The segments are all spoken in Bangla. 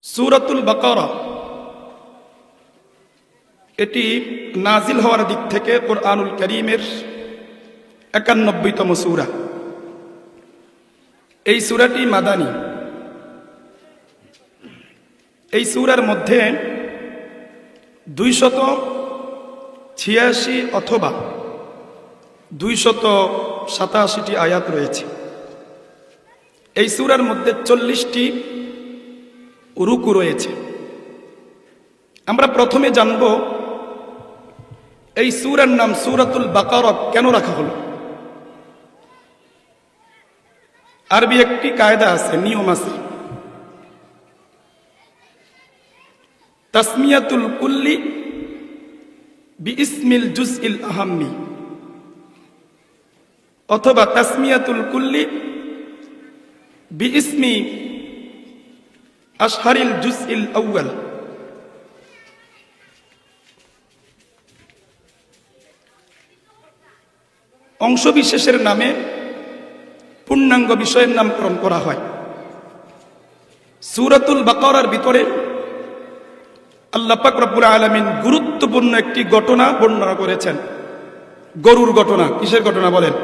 সূরাতুল বাকারা এটি নাজিল হওয়ার দিক থেকে কুরআনুল কারীমের ৯১তম সূরা। এই সূরাটি মাদানী। এই সূরার মধ্যে ২৮৬ অথবা ২৮৭টি আয়াত রয়েছে। এই সূরার মধ্যে ৪০টি রুকু রয়েছে। আমরা প্রথমে জানব এই সূরার নাম সূরাতুল বাকারা কেন রাখা হলো। আরবি একটি কায়দা আছে, নিয়ম আছে, তাসমিয়াতুল কুল্লি বিইসমিল জুজইল আহাম্মি অথবা তাসমিয়াতুল কুল্লি বিইসমি আশহারিল জুজইল আউয়াল। অংশবিশেষের নামে পূর্ণাঙ্গ বিষয়ের নামকরণ করা হয়। সূরাতুল বাকারার ভিতরে আল্লাহ পাক রব্বুল আলামিন গুরুত্বপূর্ণ একটি ঘটনা বর্ণনা করেছেন। গরুর ঘটনা। কিসের ঘটনা বলেন?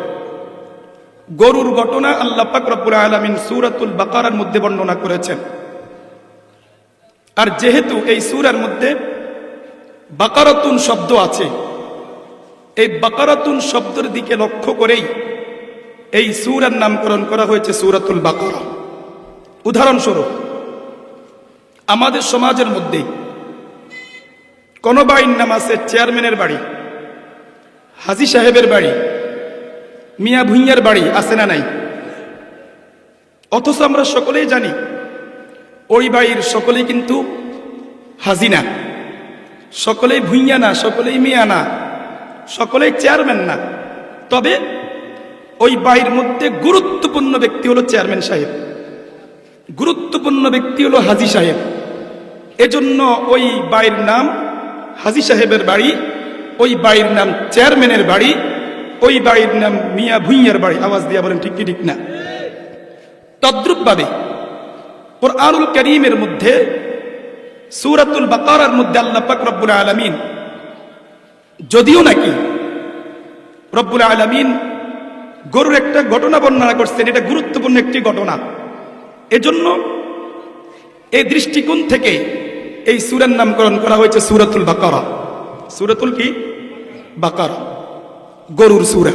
গরুর ঘটনা আল্লাহ পাক রব্বুল আলামিন সূরাতুল বাকারার মধ্যে বর্ণনা করেছেন। আর যেহেতু এই সূরার মধ্যে বাকারাতুন শব্দ আছে, এই বাকারাতুন শব্দের দিকে লক্ষ্য করেই এই সূরার নামকরণ করা হয়েছে সূরাতুল বাকারা। উদাহরণস্বরূপ, আমাদের সমাজের মধ্যে কোন বাড়ির নাম আছে চেয়ারম্যানের বাড়ি, হাজী সাহেবের বাড়ি, মিয়া ভুঁইয়ার বাড়ি, আছে না নাই? অথচ আমরা সকলেই জানি ওই বাড়ির সকলেই কিন্তু হাজী না, সকলেই ভুঁইয়া না, সকলেই মিয়া না, সকলেই চেয়ারম্যান না। তবে ওই বাড়ির মধ্যে গুরুত্বপূর্ণ ব্যক্তি হলো চেয়ারম্যান সাহেব, গুরুত্বপূর্ণ ব্যক্তি হলো হাজী সাহেব। এজন্য ওই বাড়ির নাম হাজী সাহেবের বাড়ি, ওই বাড়ির নাম চেয়ারম্যানের বাড়ি, ওই বাড়ির নাম মিয়া ভুঁইয়ার বাড়ি। আওয়াজ দিয়া বলেন ঠিক কি ঠিক না? তদ্রূপভাবে কুরআনুল কারীমের মধ্যে সূরাতুল বাকারার মধ্যে আল্লাহ পাক রব্বুল আলামিন, যদিও নাকি রব্বুল আলামিন গরুর একটা ঘটনা বর্ণনা করছেন, এটা গুরুত্বপূর্ণ একটি ঘটনা, এজন্য এই দৃষ্টিকোণ থেকে এই সূরার নামকরণ করা হয়েছে সূরাতুল বাকারা। সূরাতুল কি? বাকারা, গরুর সূরা।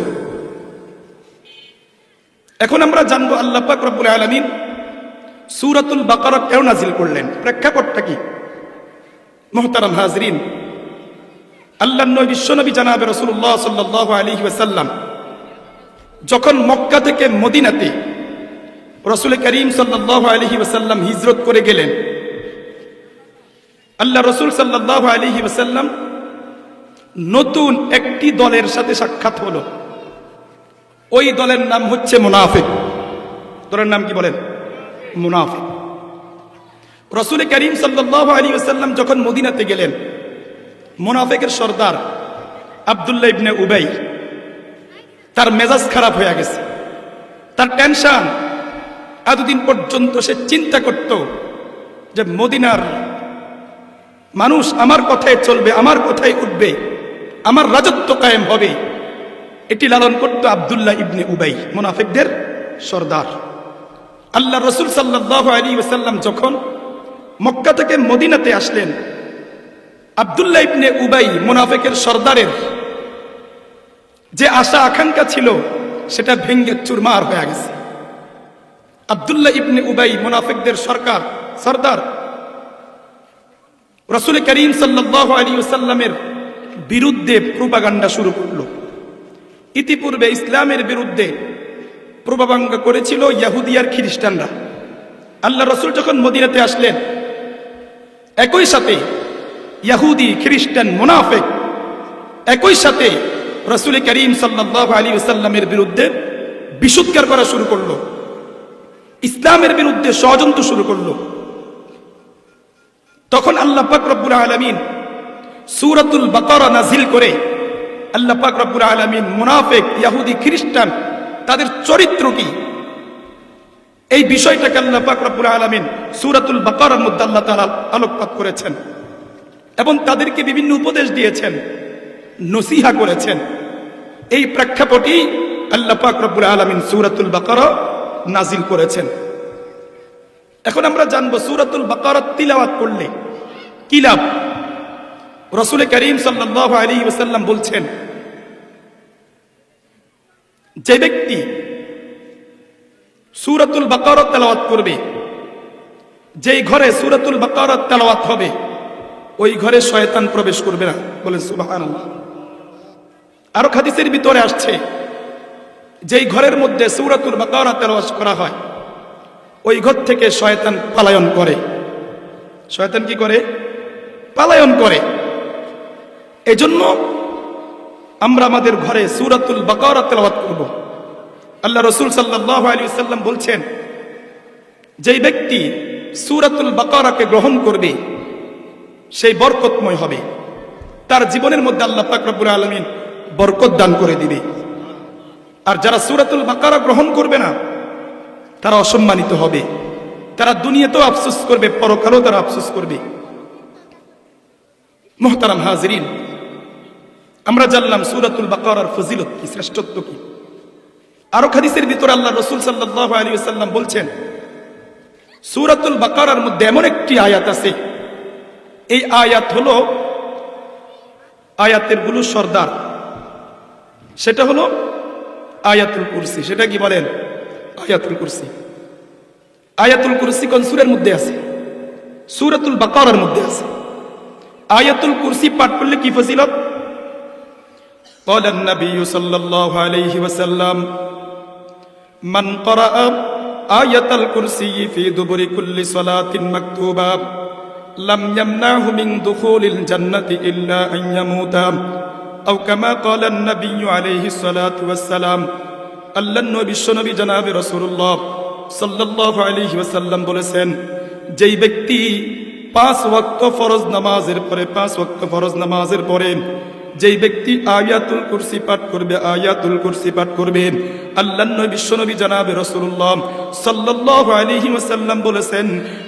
এখন আমরা জানবো আল্লাহ পাক রব্বুল আলামিন সূরাতুল বাকারা কেন নাজিল করলেন, প্রেক্ষাপটটা কি? মুহতারাম হাজরিন, আল্লাহর নবী বিশ্বনবী জনাবে রাসূলুল্লাহ সাল্লাল্লাহু আলাইহি ওয়াসাল্লাম যখন মক্কা থেকে মদিনাতে রাসূল করিম সাল্লাল্লাহু আলাইহি ওয়াসাল্লাম হিজরত করে গেলেন, আল্লাহ রাসূল সাল্লাল্লাহু আলাইহি ওয়াসাল্লাম নতুন একটি দলের সাথে সাক্ষাৎ হলো। ওই দলের নাম হচ্ছে মুনাফিক। দলের নাম কি বলেন? মুনাফিক। রাসূল করিম সাল্লাল্লাহু আলাইহি ওয়াসাল্লাম যখন মদিনাতে গেলেন, মুনাফিকের সর্দার আব্দুল্লাহ ইবনে উবাই, তার মেজাজ খারাপ হয়ে গেছে, তার টেনশন। এতদিন পর্যন্ত সে চিন্তা করত যে মদিনার মানুষ আমার কথায় চলবে, আমার কথায় উঠবে, আমার রাজত্ব কায়েম হবে। এটি লালন করত আব্দুল্লাহ ইবনে উবাই, মুনাফিকদের সর্দার। আল্লাহ রাসূল সাল্লাল্লাহু আলাইহি ওয়াসাল্লাম যখন মক্কা থেকে মদিনাতে আসলেন, আব্দুল্লাহ ইবনে উবাই মুনাফিকের সর্দারের যে আশা আকাঙ্ক্ষা ছিল সেটা ভেঙ্গে চুরমার হয়ে গেছে। আব্দুল্লাহ ইবনে উবাই মুনাফিকদের সর্দার রাসূল করিম সাল্লাল্লাহু আলাইহি ওয়াসাল্লামের বিরুদ্ধে প্রোপাগান্ডা শুরু করলো। ইতিপূর্বে ইসলামের বিরুদ্ধে প্রোপাগান্ডা করেছিল ইহুদি আর খ্রিস্টানরা। আল্লাহ রাসূল যখন মদিনাতে আসলেন, একই সাথে ইহুদি, খ্রিস্টান, মুনাফিক একই সাথে রাসূল করিম সাল্লাল্লাহু আলাইহি ওয়াসাল্লামের বিরুদ্ধে বিশুদ্ধার করা শুরু করলো, ইসলামের বিরুদ্ধে ষড়যন্ত্র শুরু করলো। তখন আল্লাহ পাক রব্বুল আলামিন সূরাতুল বাকারা নাজিল করে আল্লাহ পাক রব্বুল আলামিন মুনাফিক, ইহুদি, খ্রিস্টান তাদের চরিত্র কি, এই বিষয়টাকে আল্লাহ পাক রব্বুল আলামিন সূরাতুল বাকারার মধ্যে আল্লাহ তাআলা আলোকপাত করেছেন এবং তাদেরকে বিভিন্ন উপদেশ দিয়েছেন, নসিহা করেছেন। এই প্রেক্ষাপটেই আল্লাহ পাক রব্বুল আলামিন সূরাতুল বাকারা নাজিল করেছেন। এখন আমরা জানবো সূরাতুল বাকারা তিলাওয়াত করলে কি লাভ। রাসূল করিম সাল্লাল্লাহু আলাইহি ওয়াসাল্লাম বলছেন, যে ব্যক্তি সূরাতুল বাকারা তেলাওয়াত করবে, যেই ঘরে সূরাতুল বাকারা তেলাওয়াত হবে ওই ঘরে শয়তান প্রবেশ করবে না। বলেন সুবহানাল্লাহ। আরো হাদিসের ভিতরে আসছে, যেই ঘরের মধ্যে সূরাতুল বাকারা তেলাওয়াত করা হয় ওই ঘর থেকে শয়তান পলায়ন করে। শয়তান কি করে? পলায়ন করে। এজন্য আমরা আমাদের ঘরে সূরাতুল বাকারা তেলাওয়াত করব। আল্লাহ রাসূল সাল্লাল্লাহু আলাইহি ওয়াসাল্লাম বলছেন, যেই ব্যক্তি সূরাতুল বাকারাকে গ্রহণ করবে সেই বরকতময় হবে, তার জীবনের মধ্যে আল্লাহ পাক রব্বুল আলামিন বরকত দান করে দিবে। আর যারা সূরাতুল বাকারা গ্রহণ করবে না তারা অসম্মানিত হবে, তারা দুনিয়াতেও আফসোস করবে, পরকালেও তারা আফসোস করবে। মুহতারাম হাজিরিন, আমরা জানলাম সূরাতুল বাকারার ফজিলত কি, শ্রেষ্ঠত্ব কি। আরো হাদিসের ভিতরে আল্লাহ রাসূল সাল্লাল্লাহু আলাইহি ওয়াসাল্লাম বলছেন, সূরাতুল বাকারার মধ্যে এমন একটি আয়াত আছে, এই আয়াত হলো আয়াতের গুলো সর্দার, সেটা হলো আয়াতুল কুরসি। সেটা কি বলেন? আয়াতুল কুরসি। আয়াতুল কুরসি কোন সূরার মধ্যে আছে? সূরাতুল বাকারার মধ্যে আছে। আয়াতুল কুরসি পাঠ করলে কি ফজিলত? قال النبي صلى الله عليه وسلم من قرأ آية الكرسي في دبر كل صلاة مكتوبة لم يمنعه من دخول الجنة إلا أن يموت أو كما قال النبي عليه الصلاة والسلام। আল্লাহর নবী বিশ্বনবী জনাব রাসূলুল্লাহ সাল্লাল্লাহু আলাইহি ওয়াসাল্লাম বলেছেন, যেই ব্যক্তি 5 ওয়াক্ত ফরজ নামাজের পরে 5 ওয়াক্ত ফরজ নামাজের পরে যেই ব্যক্তি আয়াতুল কুরসি পাঠ করবে, আয়াতুল কুরসি পাঠ করবে, আল্লাহর নবী বিশ্বনবী জনাব রাসূলুল্লাহ সাল্লাল্লাহু আলাইহি ওয়াসাল্লাম বলেছেন,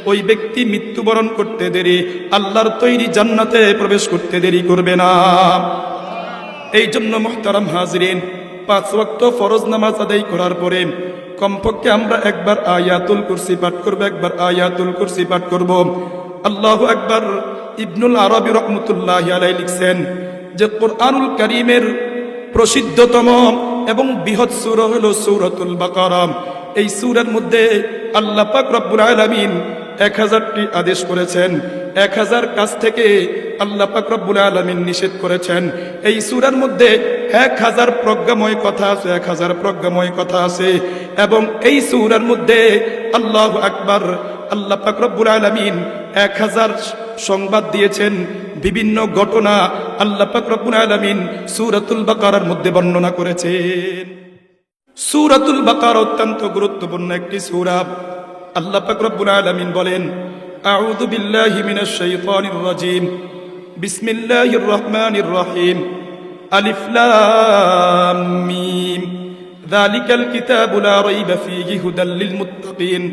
ওই ব্যক্তি মৃত্যুবরণ করতে দেরি আল্লাহর তৈরি জান্নাতে প্রবেশ করতে দেরি করবে না। এই জন্য মুহতারাম হাজিরিন, 5 ওয়াক্ত ফরজ নামাজ আদায় করার পরে কমপক্ষে আমরা একবার আয়াতুল কুরসি পাঠ করব, একবার আয়াতুল কুরসি পাঠ করব। আল্লাহু আকবার। ইবনুল আরবী রাহমাতুল্লাহি আলাইহি লিখছেন যে কোরআনুল কারীমের প্রসিদ্ধতম এবং বৃহৎ সূরা হলো সূরাতুল বাকারা। এই সূরার মধ্যে আল্লাহ পাক রব্বুল আলামিন 1000টি আদেশ করেছেন, 1000 কাজ থেকে আল্লাহ পাক রব্বুল আলামিন নিষেধ করেছেন। এই সূরার মধ্যে 1000 প্রজ্ঞাময় কথা আছে, 1000 প্রজ্ঞাময় কথা আছে। এবং এই সূরার মধ্যে আল্লাহু আকবার, আল্লাহ পাক রব্বুল আলামিন 1000 সংবাদ দিয়েছেন, বিভিন্ন ঘটনা আল্লাহ পাক রব্বুল আলামিন সূরাতুল বাকারার মধ্যে বর্ণনা করেছেন। সূরাতুল বাকারা অত্যন্ত গুরুত্বপূর্ণ একটি সূরা। আল্লাহ পাক রব্বুল আলামিন বলেন, আউযু বিল্লাহি মিনাশ শাইতানির রাজীম, বিসমিল্লাহির রহমানির রহিম, আলিফ লাম মিম, যালিকাল কিতাবু লা রাইবা ফীহি হুদাল লিল মুত্তাকিন।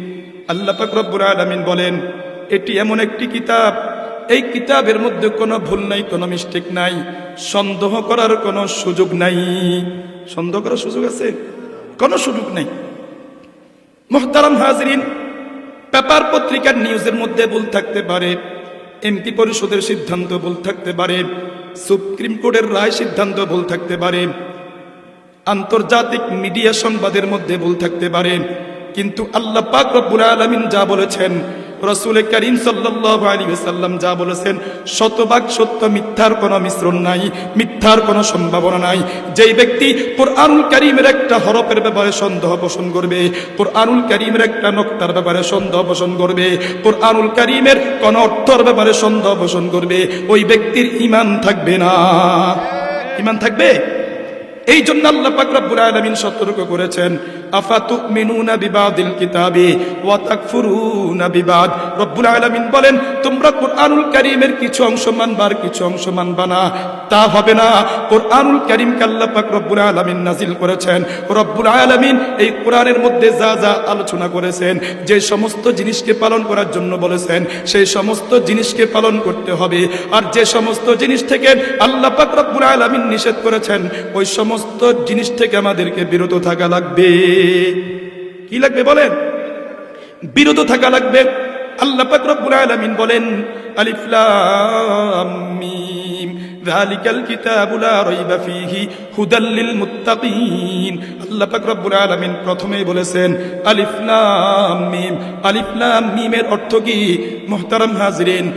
আল্লাহ পাক রব্বুল আলামিন বলেন, এটি এমন একটি কিতাব, এই কিতাবের মধ্যে কোনো ভুল নাই, কোনো মিস্টেক নাই, সন্দেহ করার কোনো সুযোগ নাই। সন্দেহ করার সুযোগ আছে? কোনো সুযোগ নাই। মুহতারাম হাজিরিন, পেপার পত্রিকার নিউজের মধ্যে ভুল থাকতে পারে, এমপি পরিষদের সিদ্ধান্ত ভুল থাকতে পারে, সুপ্রিম কোর্টের রায় সিদ্ধান্ত ভুল থাকতে পারে, আন্তর্জাতিক মিডিয়া সংবাদের মধ্যে ভুল থাকতে পারে, কিন্তু আল্লাহ পাক রব্বুল আলামিন যা বলেছেন, রাসূল করিম সাল্লাল্লাহু আলাইহি ওয়াসাল্লাম যা বলেছেন, শতভাগ সত্য, মিথ্যার কোনো মিশ্রণ নাই, মিথ্যার কোনো সম্ভাবনা নাই। যেই ব্যক্তি কোরআনুল কারীমের একটা হরফের ব্যাপারে সন্দেহ পোষণ করবে, কোরআনুল কারীমের একটা নকতার ব্যাপারে সন্দেহ পোষণ করবে, কোরআনুল কারীমের কোন অর্থের ব্যাপারে সন্দেহ পোষণ করবে, ওই ব্যক্তির ঈমান থাকবে না। ঈমান থাকবে? এই জন্য আল্লাহ পাক রব্বুল আলামিন সতর্ক করেছেন, আফাতুমিনুনা বিবাদিল কিতাবি ওয়া তাকফুরুনা বিবাদ। রব্বুল আলামিন বলেন তোমরা কোরআনুল কারীমের কিছু অংশ মানবা আর কিছু অংশ মানবা না, তা হবে না। কোরআনুল কারীমকে আল্লাহ পাক রব্বুল আলামিন নাজিল করেছেন। রব্বুল আলামিন এই কোরআনের মধ্যে যা যা আলোচনা করেছেন, যে সমস্ত জিনিসকে পালন করার জন্য বলেছেন, সেই সমস্ত জিনিসকে পালন করতে হবে। আর যে সমস্ত জিনিস থেকে আল্লাহ পাক রব্বুল আলামিন নিষেধ করেছেন, ওই সমস্ত জিনিস থেকে আমাদেরকে বিরত থাকা লাগবে। কি লাগবে বলেন? বিরত থাকা লাগবে। আল্লাহ পাক রব্বুল আলামিন বলেন আলিফ লাম মিম যালিকাল কিতাবু লা রাইবা ফীহি হুদাল লিল মুত্তাকিন। আল্লাহ পাক রব্বুল আলামিন প্রথমেই বলেছেন আলিফ লাম মিম। আলিফ লাম মিমের অর্থ কি মুহতারাম হাজিরিন?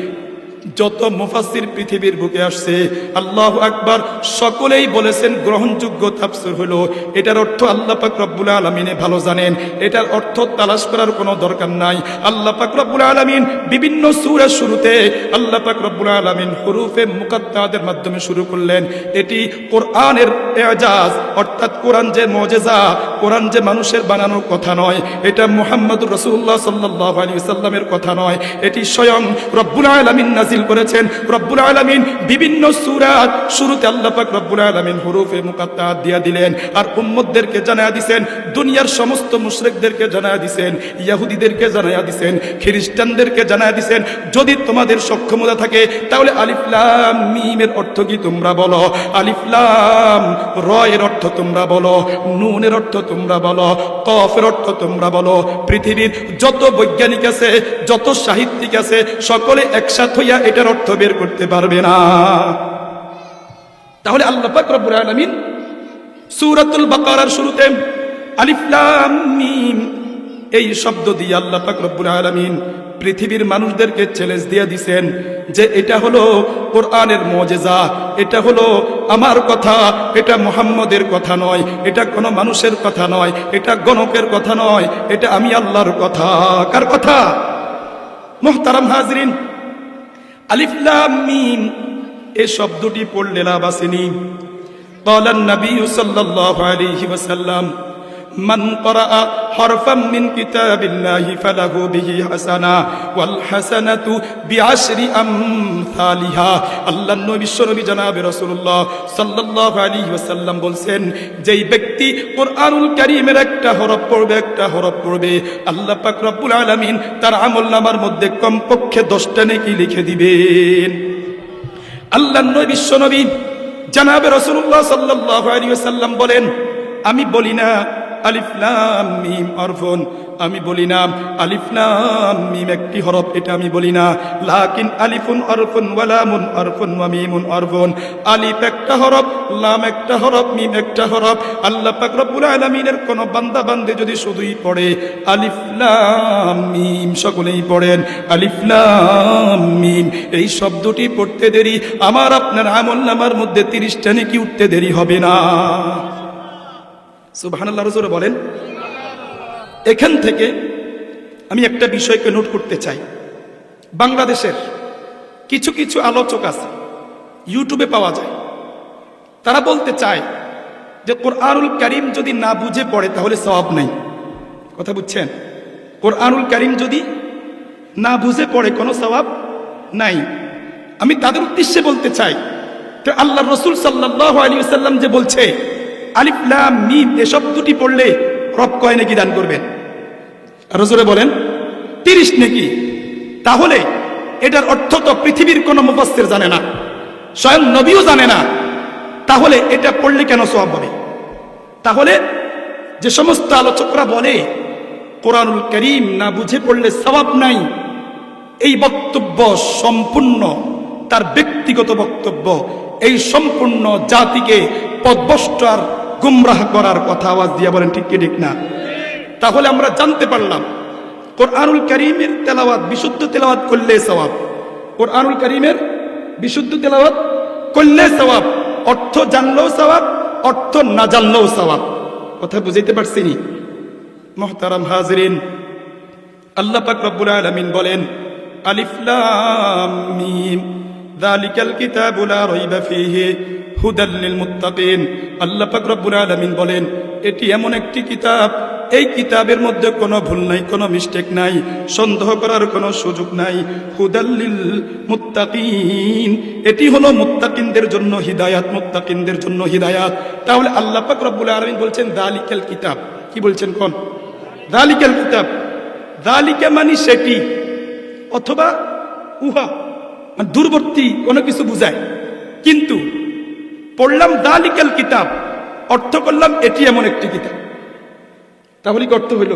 যত মুফাসসির পৃথিবীর বুকে আসছে, আল্লাহু আকবার, সকলেই বলেছেন গ্রহণযোগ্য তাফসীর হলো এটার অর্থ আল্লাহ পাক রব্বুল আলামিন ভালো জানেন, এটার অর্থ তালাশ করার কোনো দরকার নাই। আল্লাহ পাক রব্বুল আলামিন বিভিন্ন সূরার শুরুতে আল্লাহ পাক রব্বুল আলামিন হুরুফে মুকাত্তাদের মাধ্যমে শুরু করলেন। এটি কোরআনের এজাজ, অর্থাৎ কোরআন যে মুজিজা, কোরআন যে মানুষের বানানোর কথা নয়, এটা মুহাম্মদুর রাসূলুল্লাহ সাল্লাল্লাহু আলাইহি ওয়াসাল্লামের কথা নয়, এটি স্বয়ং রব্বুল আলামিন নাজিল করেছেন। রব্বুল আলামিন বিভিন্ন সূরার শুরুতে আল্লাহ পাক রব্বুল আলামিন হুরুফে মুকাত্তাত দিয়া দিলেন, আর উম্মতদেরকে জানায়া দিবেন, দুনিয়ার সমস্ত মুশরিকদেরকে জানায়া দিবেন, ইহুদিদেরকে জানায়া দিবেন, খ্রিস্টানদেরকে জানায়া দিবেন, যদি তোমাদের সক্ষমতা থাকে তাহলে আলিফ লাম মিমের অর্থ কি তোমরা বলো, আলিফ লাম র এর অর্থ তোমরা বলো, নুনের অর্থ তোমরা বলো, কফের অর্থ তোমরা বলো। পৃথিবীর যত বৈজ্ঞানিক আছে, যত সাহিত্যিক আছে, সকলে একসাথে হইয়া এটার অর্থ বের করতে পারবে না। তাহলে আল্লাহ পাক রব্বুল আলামিন সূরাতুল বাকারার শুরুতে আলিফ লাম মিম এই শব্দ দিয়ে আল্লাহ পাক রব্বুল আলামিন পৃথিবীর মানুষদেরকে চ্যালেঞ্জ দিয়ে দিয়েছেন যে এটা হলো কোরআনের মুজিজা, এটা হলো আমার কথা, এটা মুহাম্মদের কথা নয়, এটা কোনো মানুষের কথা নয়, এটা গণকের কথা নয়, এটা আমি আল্লাহর কথা। কার কথা? মুহতারাম হাজিরিন, আলিফ লাম মিম এই শব্দটি পড়লে লাভ আসেনি। ক্বালান নবী সাল্লাল্লাহু আলাইহি ওয়াসাল্লাম মান ক্বারাআ হারফাম মিন কিতাবিল্লাহি ফালাহু বিহি হাসানা ওয়াল হাসানাতু বিআশরি আমসালিহা। আল্লাহর নবী বিশ্বনবী জনাবে রাসূলুল্লাহ সাল্লাল্লাহু আলাইহি ওয়াসাল্লাম বলছেন, যেই ব্যক্তি কোরআনুল কারীমের একটা হরফ পড়বে, একটা হরফ পড়বে, আল্লাহ পাক রব্বুল আলামিন তার আমলনামার মধ্যে কমপক্ষে 10টা নেকি লিখে দিবেন। আল্লাহর নবী বিশ্বনবী জনাবে রাসূলুল্লাহ সাল্লাল্লাহু আলাইহি ওয়াসাল্লাম বলেন, আমি বলি না আলিফ লাম মিম হরফুন, আমি বলি না আলিফ লাম মিম একটি হরফ, এটা আমি বলি না। লাকিন আলিফুন হরফুন ওয়া লামুন হরফুন ওয়া মিমুন হরফুন। আলিফ একটা হরফ, লাম একটা হরফ, মিম একটা হরফ। আল্লাহ পাক রব্বুল আলামিনের কোন বান্দা বান্দে যদি শুধুই পড়ে আলিফ লাম মিম, সকলেই পড়েন আলিফ লাম মিম, এই শব্দটি পড়তে দেরি আমার আপনার আমলনামার মধ্যে 30টা নেকি উঠতে দেরি হবে না। সুবহানাল্লাহ। রাসূল বলেন, এখান থেকে আমি একটা বিষয়কে নোট করতে চাই। বাংলাদেশের কিছু কিছু আলোচক আছে, ইউটিউবে পাওয়া যায়, তারা বলতে চায় যে কোরআনুল কারীম যদি না বুঝে পড়ে তাহলে সওয়াব নাই। কথা বুঝছেন? কোরআনুল কারীম যদি না বুঝে পড়ে কোনো সওয়াব নাই। আমি তাদের উদ্দেশ্যে বলতে চাই, তো আল্লাহর রাসূল সাল্লাল্লাহু আলাইহি ওয়াসাল্লাম যে বলছে আলিফ লাম মিম এসব দুটি পড়লে রব কয় নেকি দান করবেন? রাসূল বলেন 30 নেকি। তাহলে এটার অর্থ তো পৃথিবীর কোন মুফাসসির জানে না, স্বয়ং নবীও জানে না, তাহলে এটা পড়লে কেন সওয়াব হবে? তাহলে যে সমস্ত আলোচকরা বলে কোরআনুল কারীম না বুঝে পড়লে সওয়াব নাই, এই বক্তব্য সম্পূর্ণ তার ব্যক্তিগত বক্তব্য। এই সম্পূর্ণ জাতিকে পথভ্রষ্ট আর গুমরাহ করার কথা আওয়াজ দিয়ে বলেন, ঠিক কি ঠিক না? তাহলে আমরা জানতে পারলাম কোরআনুল কারীমের তেলাওয়াত বিশুদ্ধ তেলাওয়াত করলে সওয়াব, কোরআনুল কারীমের বিশুদ্ধ তেলাওয়াত করলে সওয়াব, অর্থ জানলেও সওয়াব, অর্থ না জানলেও সওয়াব। কথা বুঝাইতে পারছি নি? মুহতারাম হাজিরিন, আল্লাহ পাক রব্বুল আলামিন বলেন আলিফ লাম মিম যালিকাল কিতাবু লা রাইবা ফীহি হুদাল লিল মুত্তাকিন। আল্লাহ পাক রব্বুল আলামিন বলেন এটি এমন একটি কিতাব, এই কিতাবের মধ্যে কোনো ভুল নাই, কোনো মিস্টেক নাই, সন্দেহ করার কোনো সুযোগ নাই। হুদাল্লিল মুত্তাকিন, এটি হলো মুত্তাকিনদের জন্য হিদায়াত, মুত্তাকিনদের জন্য হিদায়াত। তাহলে আল্লাহ পাক রব্বুল আলামিন বলছেন যালিকাল কিতাব, কি বলছেন কোন? যালিকাল কিতাব। যালিকা মানে সেটি, অথবা উহা, মানে দূরবর্তী কোনো কিছু বুঝায়। কিন্তু পড়লাম যালিকাল কিতাব, অর্থ করলাম এটি এমন একটি কিতাব, তাহলে কি অর্থ হইল?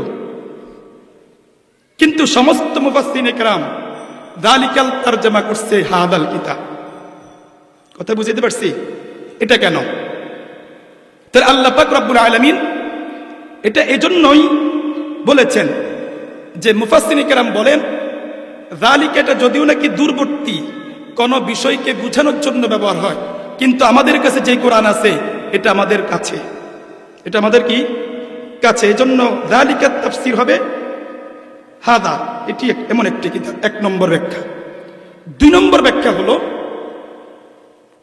কিন্তু সমস্ত মুফাসসিরিনে কেরাম যালিকাল তরজমা করছে হাদাল কিতাব। কথা বুঝতে পারছি? এটা কেন? তাহলে আল্লাহ পাক রব্বুল আলামিন এটা এজন্যই বলেছেন যে মুফাসসিরিনে কেরাম বলেন যালিকা, এটা যদিও নাকি দূরবর্তী কোন বিষয়কে বোঝানোর জন্য ব্যবহার হয়, কিন্তু আমাদের কাছে যে কোরআন আছে এটা আমাদের কাছে, এটা আমাদের কি কাছে। এজন্য যালিকার তাফসীর হবে হাদা, এটি এমন একটি কিতাব। এক নম্বর ব্যাখ্যা। দুই নম্বর ব্যাখ্যা হলো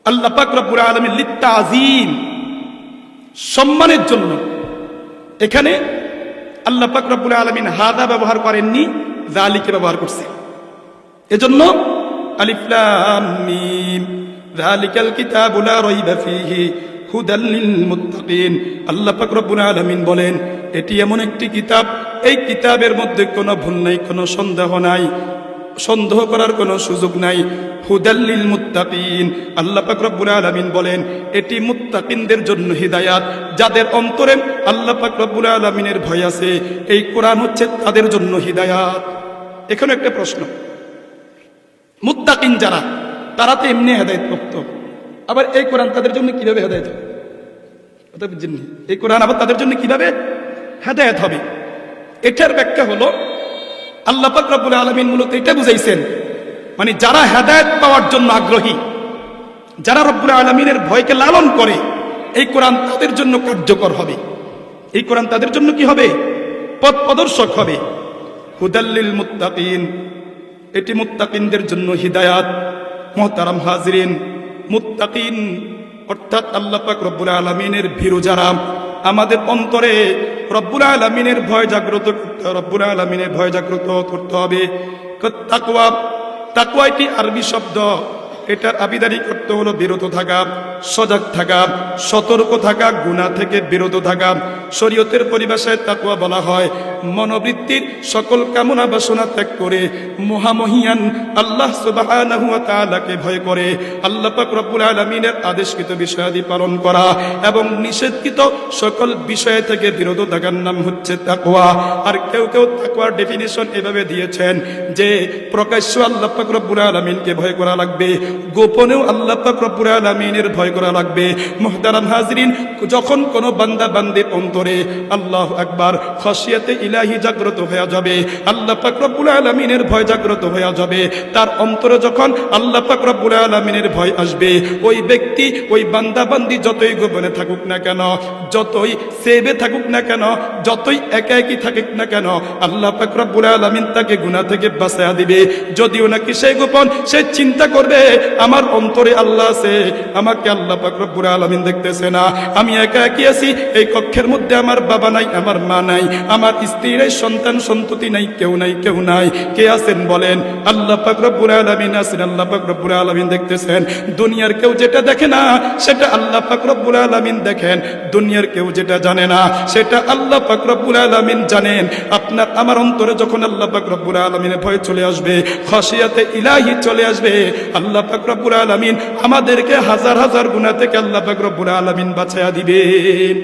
আল্লাহ পাক রব্বুল আলামিন লিত্তাযীম, সম্মানের জন্য। এখানে আল্লাহ পাক রব্বুল আলামিন হাদা ব্যবহার করেননি, যালিকা ব্যবহার করছে। এজন্য আলিফ লাম মিম যালিকাল কিতাবু লা রাইবা ফীহি হুদাল লিল মুত্তাকিন। আল্লাহ পাক রব্বুল আলামিন বলেন এটি এমন একটি কিতাব, এই কিতাবের মধ্যে কোনো ভুল নাই, কোনো সন্দেহ নাই, সন্দেহ করার কোনো সুযোগ নাই। হুদাল লিল মুত্তাকিন, আল্লাহ পাক রব্বুল আলামিন বলেন এটি মুত্তাকিনদের জন্য হিদায়াত, যাদের অন্তরে আল্লাহ পাক রব্বুল আলামিনের ভয় আছে, এই কোরআন হচ্ছে তাদের জন্য হিদায়াত। এখানে একটা প্রশ্ন, মুত্তাকিন যারা, তারা তো এমনি হেদায়েত প্রাপ্ত, আবার এই কোরআন তাদের জন্য কিভাবে হেদায়েত হবে? কথা বুঝছেন? এই কোরআন আবার তাদের জন্য কিভাবে হেদায়েত হবে? এটার ব্যাখ্যা হলো আল্লাহ পাক রব্বুল আলামিন মূলত এটা বুঝাইছেন, মানে যারা হেদায়েত পাওয়ার জন্য আগ্রহী, যারা রব্বুল আলামিনের ভয়কে লালন করে, এই কোরআন তাদের জন্য কার্যকর হবে। এই কোরআন তাদের জন্য কি হবে? পথ প্রদর্শক হবে। হুদাল লিল মুত্তাকিন, এটি মুত্তাকিনদের জন্য হিদায়াত। মুহতারাম হাজিরিন, মুত্তাকিন অর্থাৎ আল্লাহ পাক রব্বুল আলামিনের ভীরু যারা, আমাদের অন্তরে রব্বুল আলামিনের ভয় জাগ্রত করতে, রব্বুল আলামিনের ভয় জাগ্রত করতে হবে। তাকওয়া, তাকওয়া এটি আরবি শব্দ, এটার আবিধানিক অর্থ হলো বিরত থাকা, সজাগ থাকা, সতর্ক থাকা, গুনাহ থেকে বিরত থাকা। শরীয়তের পরিভাষায় তাকওয়া বলা হয় মনোবৃত্তির সকল কামনা বাসনা ত্যাগ করে মহামহিয়ান আল্লাহ সুবহানাহু ওয়া তাআলাকে ভয় করে আল্লাহ পাক রব্বুল আলামিনের আদেশকৃত বিষয়াদি পালন করা এবং নিষেধকৃত সকল বিষয় থেকে বিরত থাকার নাম হচ্ছে তাকওয়া। আর কেউ কেউ তাকওয়ার ডেফিনিশন এভাবে দিয়েছেন যে প্রকাশ্য আল্লাহ পাক রব্বুল আলামিনকে ভয় করা লাগবে, গোপনেও আল্লাহ পাক রব্বুল আলামিনের ভয় করা লাগবে। মুহতারাম হাজরিন, যখন কোন বান্দা বান্দির অন্তরে আল্লাহু আকবার খাশিয়াতে ইলাহি জাগ্রত হয়ে যাবে, আল্লাহ পাক রব্বুল আলামিনের ভয় জাগ্রত হয়ে যাবে, তার অন্তরে যখন আল্লাহ পাক রব্বুল আলামিনের ভয় আসবে, ওই ব্যক্তি, ওই বান্দা বান্দি যতই গোপনে থাকুক না কেন, যতই সেবে থাকুক না কেন, যতই একা একই থাকুক না কেন, আল্লাহ পাক রব্বুল আলামিন তাকে গুনাহ থেকে বাঁচায়া দিবে। যদিও নাকি সে গোপন, সে চিন্তা করবে আমার অন্তরে আল্লাহ আছে, আমাকে আল্লাহ পাক রব্বুল আলামিন দেখতেছে না, আমি একা একই আছি, এই কক্ষের মধ্যে আমার বাবা নাই, আমার মা নাই, আমার স্ত্রীর সন্তান সন্ততি নাই, কেউ নাই, কেউ নাই। কে আছেন বলেন? আল্লাহ পাক রব্বুল আলামিন আছেন, আল্লাহ পাক রব্বুল আলামিন দেখতেছেন। দুনিয়ার কেউ যেটা দেখে না সেটা আল্লাহ পাক রব্বুল আলামিন দেখেন, দুনিয়ার কেউ যেটা জানে না সেটা আল্লাহ পাক রব্বুল আলামিন জানেন। আপনার আমার অন্তরে যখন আল্লাহ পাক রব্বুল আলামিনের ভয় চলে আসবে, খাশিয়াতে ইলাহি চলে আসবে, আল্লাহ পাক রব্বুল আলামিন আমাদেরকে হাজার হাজার গুনাহ থেকে আল্লাহ পাক রব্বুল আলামিন বাঁচায়া দিবেন।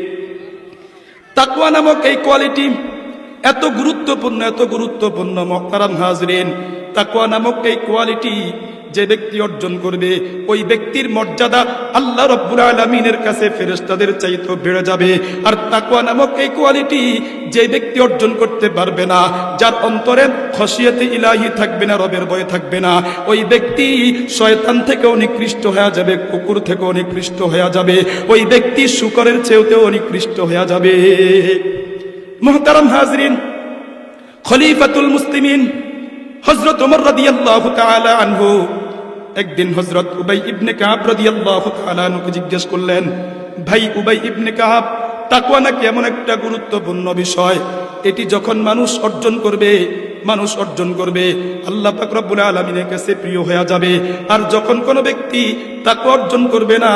তাকওয়া নামক এই কোয়ালিটি এত গুরুত্বপূর্ণ, এত গুরুত্বপূর্ণ মুহতারাম হাজরিন। তাকওয়া নামক এই কোয়ালিটি যে ব্যক্তি অর্জন করবে, ওই ব্যক্তির মর্যাদা আল্লাহ রব্বুল আলামিনের কাছে ফেরেশতাদের চাইতে বেড়ে যাবে। আর তাকওয়া নামক এই কোয়ালিটি যে ব্যক্তি অর্জন করতে পারবে না, যার অন্তরে খাশিয়াতে ইলাহি থাকবে না, রবের ভয় থাকবে না, ওই ব্যক্তি শয়তান থেকেও নিকৃষ্ট হয়ে যাবে, কুকুর থেকেও নিকৃষ্ট হয়ে যাবে, ওই ব্যক্তি শূকরের চেয়েও নিকৃষ্ট হয়ে যাবে। মুহতারাম হাজরিন, খলিফাতুল মুসলিমিন হযরত ওমর রাদিয়াল্লাহু তাআলা আনহু একদিন হযরত উবাই ইবনে কাব রাদিয়াল্লাহু তাআলা আনহুকে জিজ্ঞেস করলেন, ভাই উবাই ইবনে কাব, তাকওয়া নাকি এমন একটা গুরুত্বপূর্ণ বিষয়, এটি যখন মানুষ অর্জন করবে আল্লাহ পাক রব্বুল আলামিনের কাছে প্রিয় হয়ে যাবে। আর যখন কোনো ব্যক্তি তাকওয়া অর্জন করবে না,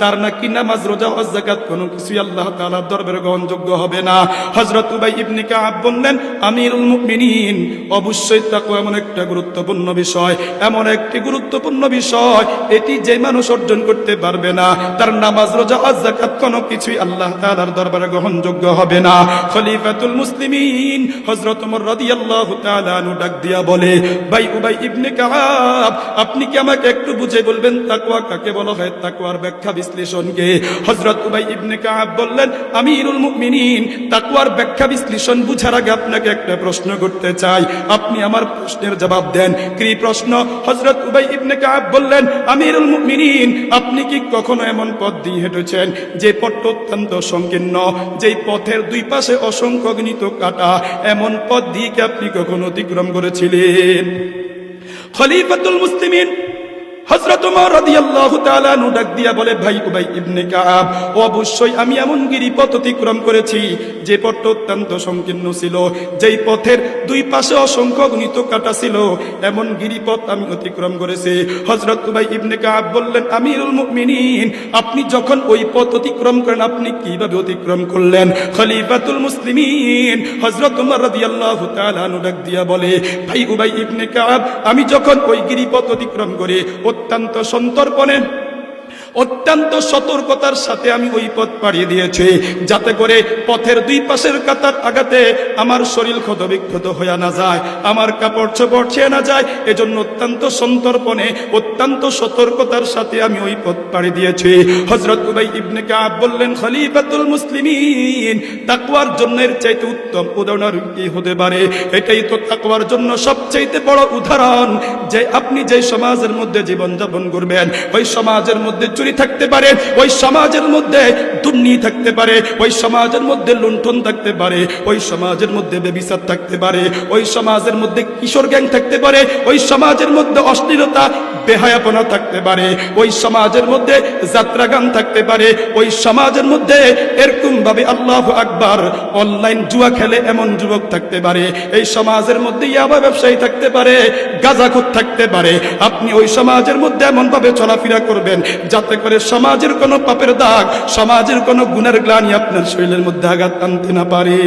তার নাকি নামাজ, রোজা, হজ, যাকাত কোনো কিছুই আল্লাহ তাআলার দরবারে গ্রহণযোগ্য হবে না। হযরত উবাই ইবনে কাব বললেন, আমিরুল মুমিনিন, অবশ্যই তাকওয়া এমন একটা গুরুত্বপূর্ণ বিষয়, এমন একটি গুরুত্বপূর্ণ বিষয়, এটি যে মানুষ অর্জন করতে পারবে না, তার নামাজ, রোজা, হজ, যাকাত কোনো কিছুই আল্লাহ তাআলার দরবারে গ্রহণযোগ্য হবে না। খলিফাতুল মুসলিমিন হযরত ওমর রাদিয়াল্লাহু তাআলা আনহু ডাক দিয়া বলে, ভাই উবাই ইবনে কাব, আপনি কি আমাকে একটু বুঝে বলবেন তাকওয়া কাকে বলা হয়, তাকওয়ার ব্যাখ্যা বিশ্লেষণকে? হযরত উবাই ইবনে কাব বললেন, আমিরুল মুমিনিন, তাকওয়ার ব্যাখ্যা বিশ্লেষণ বুঝার আগে আপনাকে একটা প্রশ্ন করতে চাই, আপনি আমার প্রশ্নের জবাব দেন। কি প্রশ্ন? হযরত উবাই ইবনে কাব বললেন, আমিরুল মুমিনিন, আপনি কি কখনো এমন পথ দিয়ে হেঁটেছেন যে পথটা অত্যন্ত সংকীর্ণ, যেই পথের দুই পাশে অসংখ্য গণিত কাটা, এমন পথ দিয়ে কি আপনি কখনো অতিক্রম করেছিলেন? খলিফাতুল মুসলিমিন হযরত ওমর রাদিয়াল্লাহু তাআলা আনহু ডাক দিয়া বলে, ভাই উবাই ইবনে কাব, অবশ্যই আমি এমন গিরিপথ অতিক্রম করেছি যে পথটা অত্যন্ত সংকীর্ণ ছিল, যেই পথের দুই পাশে অসংখ্য গণিত কাটা ছিল, এমন গিরিপথ আমি অতিক্রম করেছি। হযরত উবাই ইবনে কাব বললেন, আমিরুল মুমিনিন, আপনি যখন ওই পথ অতিক্রম করেন, আপনি কিভাবে অতিক্রম করলেন? খলিফাতুল মুসলিমিন হযরত ওমর রাদিয়াল্লাহু তাআলা আনহু ডাক দিয়া বলে, ভাই উবাই ইবনে কাব, আমি যখন ওই গিরিপথ অতিক্রম করে অত্যন্ত সন্তর্পণে, অত্যন্ত সতর্কতার সাথে আমি ওই পথ পাড়িয়ে দিয়েছি, যাতে করে পথের দুই পাশের কাতার আঘাতে আমার শরীর ক্ষতবিক্ষত হয়ে না যায়, আমার কাপড় চোপড় ছেয়ে না যায়, এজন্য অত্যন্ত সন্তর্পণে, অত্যন্ত সতর্কতার সাথে আমি ওই পথ পাড়ি দিয়েছি। হযরত উবাই ইবনে কাব বললেন, খলিফাতুল মুসলিমিন, তাকওয়ার জন্য এর চাইতে উত্তম উদাহরণ কি হতে পারে? এটাই তো তাকওয়ার জন্য সবচাইতে বড় উদাহরণ, যে আপনি যে সমাজের মধ্যে জীবন যাপন করবেন, ওই সমাজের মধ্যে থাকতে পারে, ওই সমাজের মধ্যে দুর্নীতি থাকতে পারে, ওই সমাজের মধ্যে লুণ্ঠন থাকতে পারে, ওই সমাজের মধ্যে ব্যভিচার থাকতে পারে, ওই সমাজের মধ্যে কিশোর গ্যাং থাকতে পারে, ওই সমাজের মধ্যে অশ্লীলতা, বেহায়াপনা থাকতে পারে, ওই সমাজের মধ্যে যাত্রা গান থাকতে পারে, ওই সমাজের মধ্যে এরকম ভাবে আল্লাহু আকবার অনলাইন জুয়া খেলে এমন যুবক থাকতে পারে, এই সমাজের মধ্যে ইয়াবা ব্যবসায়ী থাকতে পারে, গাঁজাখোর থাকতে পারে। আপনি ওই সমাজের মধ্যে এমন ভাবে চলাফেরা করবেন যাতে করে সমাজের কোনো পাপের দাগ, সমাজের কোনো গুনার গ্লানি আপনার শরীরের মধ্যে আঘাত আনতে না পারে।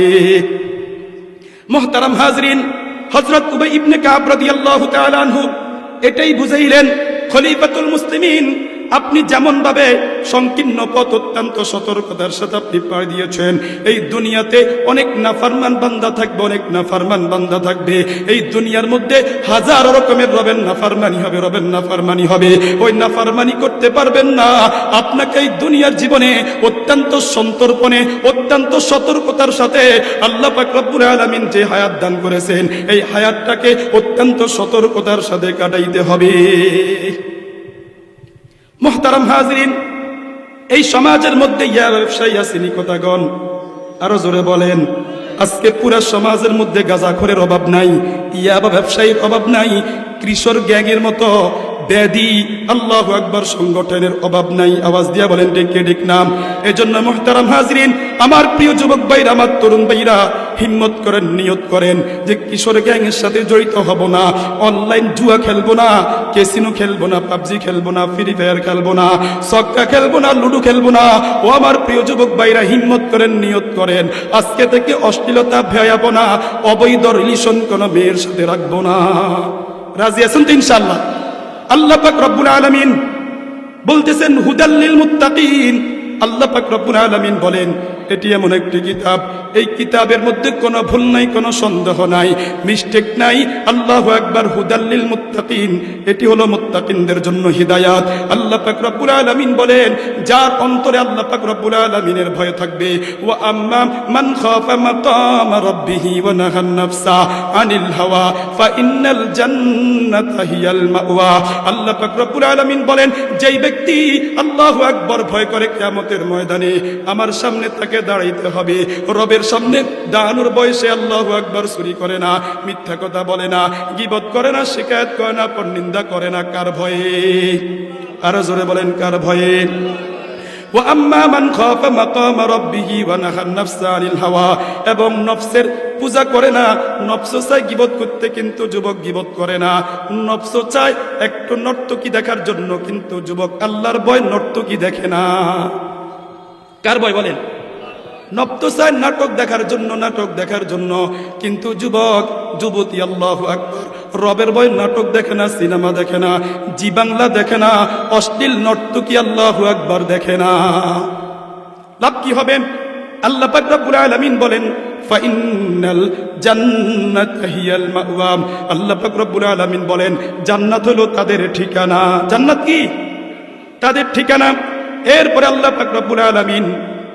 মুহতারাম হাজরিন, হযরত উবাই ইবনে কাব রাদিয়াল্লাহু তাআলা আনহু এটাই বুঝাইলেন, খলিফাতুল মুসলিমিন, আপনি যেমন ভাবে সংকীর্ণ পথ অত্যন্ত সতর্কতার সাথে আপনি পাড়ি দিয়েছেন, এই দুনিয়াতে অনেক নাফরমান বান্দা থাকবে, অনেক নাফরমান বান্দা থাকবে, এই দুনিয়ার মধ্যে হাজারো রকমের রবের নাফরমানি হবে, ওই নাফরমানি করতে পারবেন না। আপনাকে এই দুনিয়ার জীবনে অত্যন্ত সন্তর্পণে, অত্যন্ত সতর্কতার সাথে আল্লাহ পাক রব্বুল আলামিন যে হায়াত দান করেছেন, এই হায়াতটাকে অত্যন্ত সতর্কতার সাথে কাটাইতে হবে। মুহতারাম হাজরিন, এই সমাজের মধ্যে ইয়া ব্যবসায়ী আসেনি কথাগণ, আরো জোরে বলেন। আজকে পুরা সমাজের মধ্যে গাঁজাখোরের অভাব নাই, ইয়াবা ব্যবসায়ীর অভাব নাই, কিশোর গ্যাংয়ের মতো ব্যাধি আল্লাহু আকবার সংগঠনের অভাব নাই। আওয়াজ দিয়া বলেন ঠিক ঠিক নাম। এজন্য মুহতারাম হাজরিন, আমার প্রিয় যুবক ভাইরা, আমার তরুণ ভাইরা, হিম্মত করেন, নিয়ত করেন যে কিশোর গ্যাংয়ের সাথে জড়িত হব না, অনলাইন জুয়া খেলবো না, ক্যাসিনো খেলবো না, পাবজি খেলবো না, ফ্রি ফায়ার খেলবো না, ছক্কা খেলবো না, লুডো খেলবো না। ও আমার প্রিয় যুবক ভাইরা, হিম্মত করেন, নিয়ত করেন, আজকে থেকে অশ্লীলতা, ভয়াবনা, অবৈধ রিলেশন কোনো মেয়ের সাথে রাখবো না। রাজি আছেন তো ইনশাআল্লাহ? আল্লাহ পাক রব্বুল আলামিন বলতেছেন হুদাল লিল মুত্তাকিন। আল্লাহ পাক রব্বুল আলামিন বলেন, এটি এমন একটি কিতাব, এই কিতাবের মধ্যে কোনো ভুল নাই, কোনো সন্দেহ নাই, মিস্টেক নাই। আল্লাহু আকবার, হুদাল লিল মুত্তাকিন, এটি হলো মুত্তাকিনদের জন্য হিদায়াত। আল্লাহ পাক রব্বুল আলামিন বলেন, যার অন্তরে আল্লাহ পাক রব্বুল আলামিনের ভয় থাকবে, ওয়া আম্মা মান খাফা মাকাম রাব্বিহি ওয়া নাহান নাফসা আনিল হাওয়া ফা ইন্নাল জান্নাতা হিয়াল মাওয়া। আল্লাহ পাক রব্বুল আলামিন বলেন, যেই ব্যক্তি আল্লাহু আকবার ভয় করে, কিয়ামতের ময়দানে আমার সামনে তাকে দাঁড়াইতে হবে, রবের সামনে দাঁড়ানোর বয়সে আল্লাহু আকবার চুরি করে না, মিথ্যা কথা বলে না, গীবত করে না, শিকায়েত করে না, পরনিন্দা করে না। কার ভয়ে? আরো জোরে বলেন, কার ভয়ে? ওয়া আম্মা মান খাফা মাকামা রাব্বিহি ওয়া নাহান নাফসা আনিল হাওয়া, এবং নফসের পূজা করে না, নফস চায় গীবত করতে কিন্তু যুবক গীবত করে না। নফস চায় একটু নর্তকী দেখার জন্য কিন্তু যুবক আল্লাহর ভয় নর্তকী দেখে না। কার ভয় বলেন? নফস চায় নাটক দেখার জন্য, নাটক দেখার জন্য, কিন্তু যুবক যুবতী আল্লাহু আকবার রবের ভয় নাটক দেখে না, সিনেমা দেখে না, জি বাংলা দেখে না, অশ্লীল নর্তকী আল্লাহু আকবার দেখে না। লাভ কি হবে? আল্লাহ পাক রব্বুল আলামিন বলেন ফাইনাল জান্নাতা হিয়াল মাওয়া। আল্লাহ পাক রব্বুল আলামিন বলেন জান্নাত হলো তাদের ঠিকানা। জান্নাত কি? তাদের ঠিকানা। এরপরে আল্লাহ পাক রব্বুল আলামিন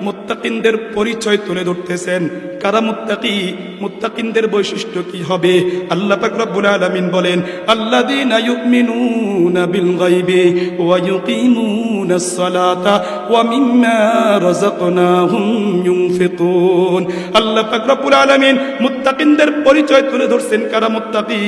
মুত্তাকিনদের পরিচয় তুলে ধরতেছেন। কারা মুত্তাকি? মুত্তাকিনদের বৈশিষ্ট্য কি হবে? আল্লাহ পাক রব্বুল আলামিন বলেন আল্লাযীনা ইউমিনুনা বিল গায়বি ওয়া ইউকিমুনাস সালাতা ওয়া মিম্মা রাযাকনাহুম ইউনফিকুন। আল্লাহ পাক রব্বুল আলামিন মুত্তাকিনদের পরিচয় তুলে ধরছেন। কারা মুত্তাকি?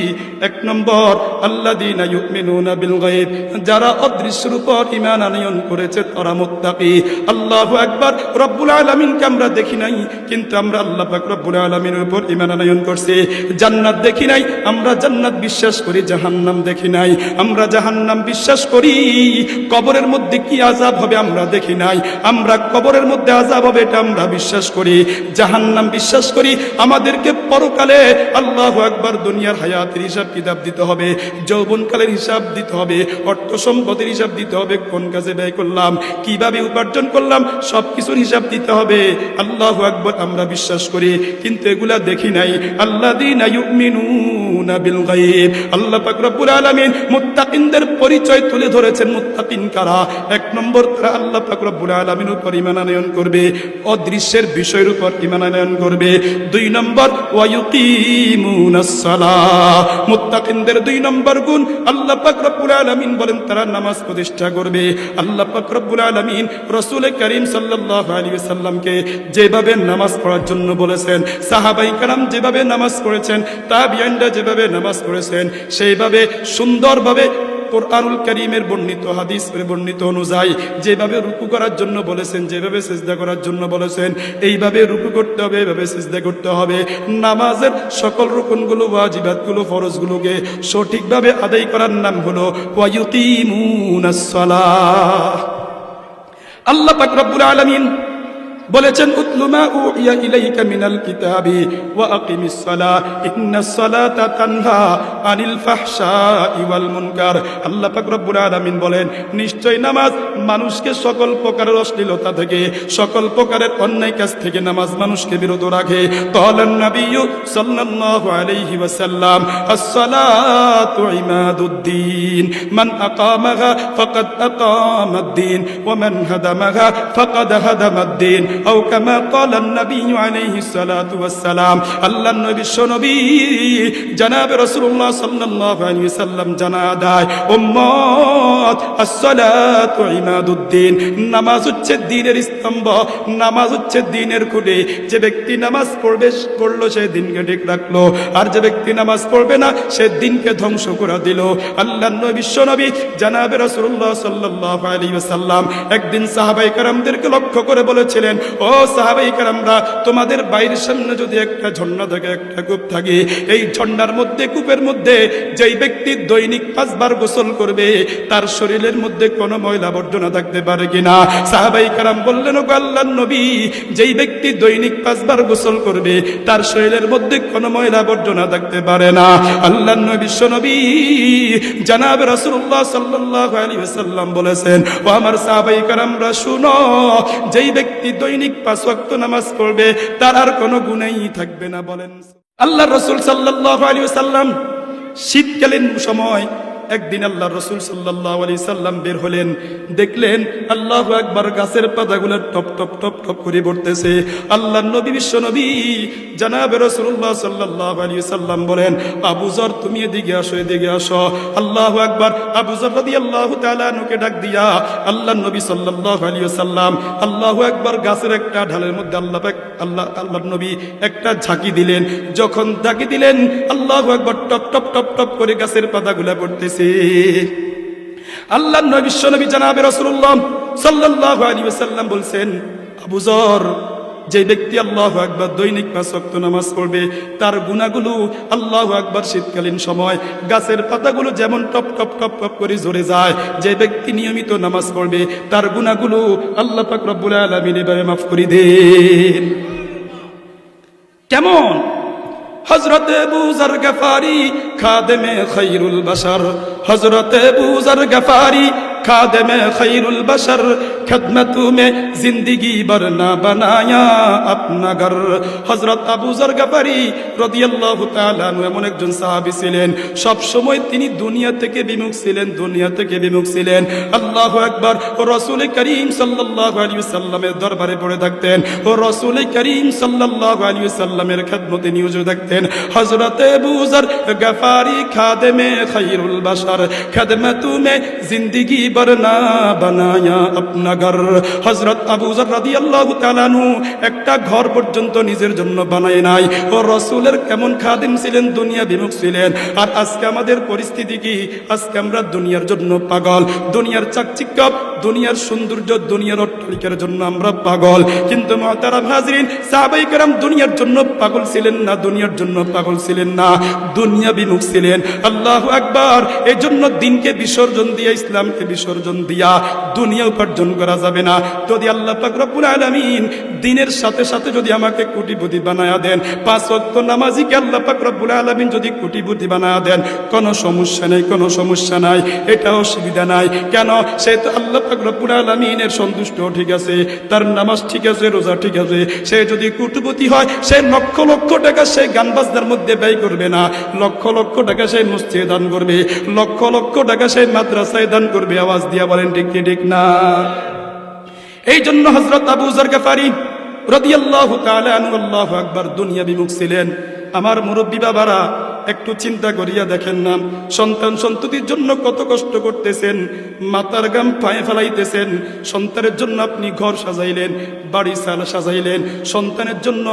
এক নম্বর আল্লাযীনা ইউমিনুনা বিল গায়ব, যারা অদৃশ্যের উপর ঈমান আনয়ন করেছে তারা মুত্তাকি। আল্লাহু আকবার। রব্বুল আলামিনকে আমরা দেখি নাই, কিন্তু আমরা আল্লাহ পাক রব্বুল আলামিনের উপর ঈমান আনয়ন করছি। জান্নাত দেখি নাই, আমরা জান্নাত বিশ্বাস করি। জাহান্নাম দেখি নাই, আমরা জাহান্নাম বিশ্বাস করি। কবরের মধ্যে কি আযাব হবে আমরা দেখি নাই, আমরা কবরের মধ্যে আযাব হবে এটা আমরা বিশ্বাস করি। জাহান্নাম বিশ্বাস করি। আমাদেরকে পরকালে আল্লাহু আকবার দুনিয়ার হায়াতের হিসাব কিতাব দিতে হবে, যৌবনকালের হিসাব দিতে হবে, অর্থ সম্পদের হিসাব দিতে হবে, কোন কাজে ব্যয় করলাম, কিভাবে উপার্জন করলাম, সবকিছুর হিসাব দিতে হবে। আল্লাহু আকবার আমরা বিশ্বাস করি, কিন্তু এগুলা দেখি নাই। আল্লাযীনা ইউমিনুনা বিল গায়ব। আল্লাহ পাক রব্বুল আলামিন মুত্তাকিনদের পরিচয় তুলে ধরেছেন। মুত্তাকিন কারা? এক নম্বর তারা আল্লাহ পাক রব্বুল আলামিনের উপর ঈমান আনয়ন করবে, অদৃশ্যের বিষয়ের উপর ঈমান আনয়ন করবে। দুই নম্বর ওয়া ইউকিমুনাস সালাহ। মুত্তাকিনদের দুই নম্বর গুণ আল্লাহ পাক রব্বুল আলামিন বলেন তারা নামাজ প্রতিষ্ঠা করবে। আল্লাহ পাক রব্বুল আলামিন রাসূল কারীম সাল্লাল্লাহু আলাইহি ওয়াসাল্লামকে যেভাবে নামাজ পড়ার জন্য বলেছেন, সাহাবায়ে কেরাম যেভাবে নামাজ পড়েছেন, তাবিঈনরা যেভাবে নামাজ পড়েছেন, সেইভাবে সুন্দরভাবে কোরআনুল কারীমের বর্ণিত হাদিসের বর্ণিত অনুযায়ী যেভাবে রুকু করার জন্য বলেছেন, যেভাবে সিজদা করার জন্য বলেছেন, এইভাবে রুকু করতে হবে, এইভাবে সিজদা করতে হবে। নামাজের সকল রুকুনগুলো, ওয়াজিবাতগুলো, ফরজগুলোকে সঠিকভাবে আদায় করার নাম হলো ওয়া ইউকিমুনাস সালাহ। আল্লাহ পাক রব্বুল আলামিন বলেছেন উতলু মা উহিয়া ইলাইকা মিনাল কিতাবি ওয়া আকিমিস সালাহ ইন্নাস সালাতা তানহা আনিল ফাহশাই ওয়াল মুনকার। আল্লাহ পাক রব্বুল আলামিন বলেন নিশ্চয় নামাজ মানুষকে সকল প্রকারের অশ্লীলতা থেকে, সকল প্রকারের অন্যায় কাজ থেকে নামাজ মানুষকে বিরত রাখে। ক্বালান নাবিয়্যু সাল্লাল্লাহু আলাইহি ওয়াসাল্লাম আস-সালাতু ইমাদুদ্দিন মান আকামাহা ফাকাদ আকামাদ-দ্বীন ওয়া মান হাদামাহা ফাকাদ হাদামাদ-দ্বীন আও কামা ক্বালা নবী আলাইহিস সালাতু ওয়াস সালাম। আল্লাহর নবী বিশ্বনবী জনাবে রাসূলুল্লাহ সাল্লাল্লাহু আলাইহি ওয়াসাল্লাম জানায় উম্মত আস-সালাতু ইমাদুদ্দিন। নামাজ হচ্ছে দ্বীনের স্তম্ভ, নামাজ হচ্ছে দ্বীনের খুঁটি। যে ব্যক্তি নামাজ পড়লো সে দিনকে ঠিক রাখলো, আর যে ব্যক্তি নামাজ পড়বে না সে দিনকে ধ্বংস করে দিল। আল্লাহর নবী বিশ্বনবী জনাবে রাসূলুল্লাহ সাল্লাল্লাহু আলাইহি ওয়াসাল্লাম একদিন সাহাবায়ে কেরামদেরকে লক্ষ্য করে বলেছিলেন, ও সাহাবায়ে কেরামরা, তোমাদের বাইরের সামনে যদি একটা ঝর্ণা থাকে, একটা কূপ থাকে, এই ঝর্ণার মধ্যে, কূপের মধ্যে যেই ব্যক্তি দৈনিক 5 বার গোসল করবে তার শরীরের মধ্যে কোনো ময়লা আবর্জনা থাকতে পারে কিনা? সাহাবায়ে কেরাম বললেন, ও আল্লাহর নবী, যেই ব্যক্তি দৈনিক 5 বার গোসল করবে তার শরীরের মধ্যে কোনো ময়লা আবর্জনা থাকতে পারে না। আল্লাহর নবী বিশ্বনবী জনাবে রাসূলুল্লাহ সাল্লাল্লাহু আলাইহি ওয়াসাল্লাম বলেছেন, ও আমার সাহাবায়ে কেরামরা শুনো, যেই ব্যক্তি দৈনিক 5 ওয়াক্ত নামাজ পড়বে তার আর কোনো গুনাহই থাকবে না। বলেন আল্লাহর রাসূল সাল্লাল্লাহু আলাইহি ওয়াসাল্লাম শীতকালীন সময় একদিন আল্লাহর রাসূল সাল্লাল্লাহু আলাইহি সাল্লাম বের হলেন, দেখলেন আল্লাহু আকবার, গাছের পাতাগুলো টপ টপ টপ টপ করে পড়তেছে। আল্লাহর নবী বিশ্বনবী জনাবে রাসূলুল্লাহ সাল্লাল্লাহু আলাইহি সাল্লাম বলেন, আবু যর তুমি এদিকে আসো, এদিকে আসো। আল্লাহু আকবার। আবু যর রাদিয়াল্লাহু তাআলা আনহুকে ডাক দিয়া আল্লাহর নবী সাল্লাল্লাহু আলাইহি সাল্লাম আল্লাহু আকবার গাছের একটা ঢালের মধ্যে আল্লাহর নবী একটা ঝাঁকি দিলেন। যখন ঝাঁকি দিলেন আল্লাহু আকবার, টপ টপ টপ টপ করে গাছের পাতাগুলো পড়তেছে। আল্লাহর নবী বিশ্বনবী জনাবে রাসূলুল্লাহ সাল্লাল্লাহু আলাইহি ওয়াসাল্লাম বলছেন, আবু যর, যে ব্যক্তি আল্লাহু আকবার দৈনিক 5 ওয়াক্ত নামাজ পড়বে, তার গুনাহগুলো আল্লাহু আকবার শীতকালীন সময় গাছের পাতাগুলো যেমন টপ টপ টপ টপ করে ঝরে যায়, যে ব্যক্তি নিয়মিত নামাজ পড়বে তার গুনাহগুলো আল্লাহ পাক রব্বুল আলামিন এভাবে মাফ করে দেন। কেমন? হযরত আবু যর গফারি খাদেমে খায়রুল বাশার, হযরত আবু যর গফারি खादमे खैरुल बशर, खदमतू में जिंदगी बरना बनाया अपना घर। हजरत আবু যর গফারি রাদিয়াল্লাহু তাআলা আনহু এমন একজন সাহাবী ছিলেন, সব সময় তিনি দুনিয়া থেকে বিমুখ ছিলেন, দুনিয়া থেকে বিমুখ ছিলেন। আল্লাহু আকবার। ও রাসূল করিম সাল্লাল্লাহু আলাইহি ওয়াসাল্লামের দরবারে পড়ে থাকতেন, ও রাসূল করিম সাল্লাল্লাহু আলাইহি ওয়াসাল্লামের খেদমতে নিয়োজিত থাকতেন। হযরত আবু যর গফারি খাদেমে খৈরুল বাশার, খদমতু में जिंदगी বরনা বানায়া আপনা ঘর। হযরত আবু যর রাদিয়াল্লাহু তাআলা আনহু একটা ঘর পর্যন্ত নিজের জন্য বানায় নাই। ও রাসূলের কেমন খাদিম ছিলেন, দুনিয়া বিমুখ ছিলেন। আর আজকে আমাদের পরিস্থিতি কি? আজকে আমরা দুনিয়ার জন্য পাগল, দুনিয়ার চাকচিক্য, দুনিয়ার সৌন্দর্য, দুনিয়ার অট্টালিকার জন্য আমরা পাগল। কিন্তু মুহতারাম হাজরিন, সাহাবায়ে কেরাম দুনিয়ার জন্য পাগল ছিলেন না, দুনিয়ার জন্য পাগল ছিলেন না, দুনিয়া বিমুখ ছিলেন। আল্লাহু আকবার। এই জন্য দিনকে বিসর্জন দিয়া, ইসলামকে বিসর্জন দিয়া দুনিয়া উপার্জন করা যাবে না। যদি আল্লাহ পাক রব্বুল আলামিন দিনের সাথে সাথে যদি আমাকে কোটিপতি বানায়া দেন, 5 ওয়াক্ত নামাজিকে আল্লাহ পাক রব্বুল আলামিন যদি কোটিপতি বানায়া দেন, কোনো সমস্যা নাই, কোনো সমস্যা নাই, এটা অসুবিধা নাই। কেন? সে তো আল্লাহ পাক রব্বুল আলামিনের সন্তুষ্ট, ঠিক আছে, তার নামাজ ঠিক আছে, রোজা ঠিক আছে। সে যদি কোটিপতি হয়, সে লক্ষ লক্ষ টাকা সে গান বাজনার মধ্যে ব্যয় করবে না, লক্ষ লক্ষ টাকা সে মসজিদে দান করবে, লক্ষ লক্ষ টাকা সে মাদ্রাসায় দান করবে। আওয়াজ দিয়া বলেন ঠিক কি ঠিক না? এই জন্য হযরত আবু যর গফারি রাদিয়াল্লাহু তাআলা আনহু আল্লাহু আকবার দুনিয়া বিমুখ ছিলেন। আমার মুরব্বী বাবারা, একটু চিন্তা করিয়া দেখেন না, সন্তান সন্ততির জন্য কত কষ্ট করতেছেন, মাথার ঘাম পায়ে ফেলাইতেছেন। সন্তানের জন্য আপনি ঘর সাজাইলেন, বাড়ি সাজাইলেন, সন্তানের জন্য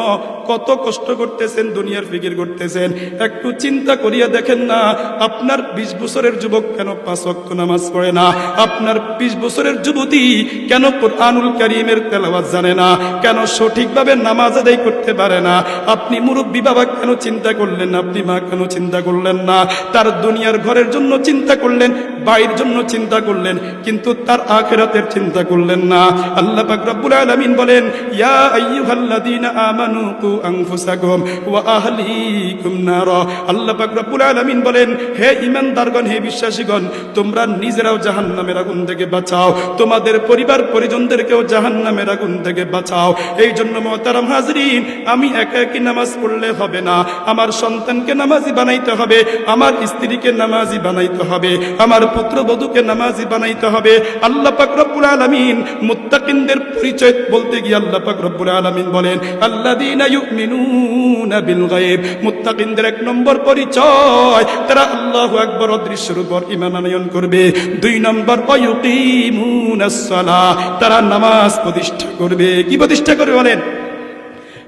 কত কষ্ট করতেছেন, দুনিয়ার ফিকির করতেছেন। একটু চিন্তা করিয়া দেখেন না, আপনার 20 বছরের যুবক কেন 5 ওয়াক্ত নামাজ পড়ে না? আপনার 20 বছরের যুবতী কেন কুরআনুল কারীমের তেলাওয়াত জানে না? কেন সঠিকভাবে নামাজ আদায় করতে পারে না? আপনি মুরব্বী বাবা কেন চিন্তা করলেন না? আপনি মা কেন চিন্তা করলেন না? তার দুনিয়ার ঘরের জন্য চিন্তা করলেন, বাড়ির জন্য চিন্তা করলেন, কিন্তু তার আখিরাতের চিন্তা করলেন না। আল্লাহ পাক রব্বুল আলামিন বলেন, ইয়া আইয়ুহাল্লাযীনা আমানু কু আনফুসাকুম ওয়া আহলিকুম নারা। আল্লাহ পাক রব্বুল আলামিন বলেন, হে ঈমানদারগণ, হে বিশ্বাসীগণ, তোমরা নিজেরাও জাহান্নামের আগুন থেকে বাঁচাও, তোমাদের পরিবার পরিজনদেরকেও জাহান্নামের আগুন থেকে বাঁচাও। এই জন্য মুহতারাম হাজরিন, আমি একা একই নামাজ পড়লে হবে না, আমার সন্তানকে নামাজি বানাইতে হবে, আমার স্ত্রীকে নামাজি বানাইতে হবে, আমার পুত্রবধূকে নামাজি বানাইতে হবে। আল্লাহ পাক রব্বুল আলামিন মুত্তাকিনদের পরিচয় বলতে গিয়ে আল্লাহ পাক রব্বুল আলামিন বলেন, আল্লাযীনা ইউমিনুনা বিল গায়ব। মুত্তাকিনদের 1 নম্বর পরিচয়, তারা আল্লাহু আকবার অদৃশ্যের উপর ঈমান আনয়ন করবে। 2 নম্বর, ওয়ায়ুকিমুনাস সালাহ, তারা নামাজ প্রতিষ্ঠা করবে। কি প্রতিষ্ঠা করবে বলেন?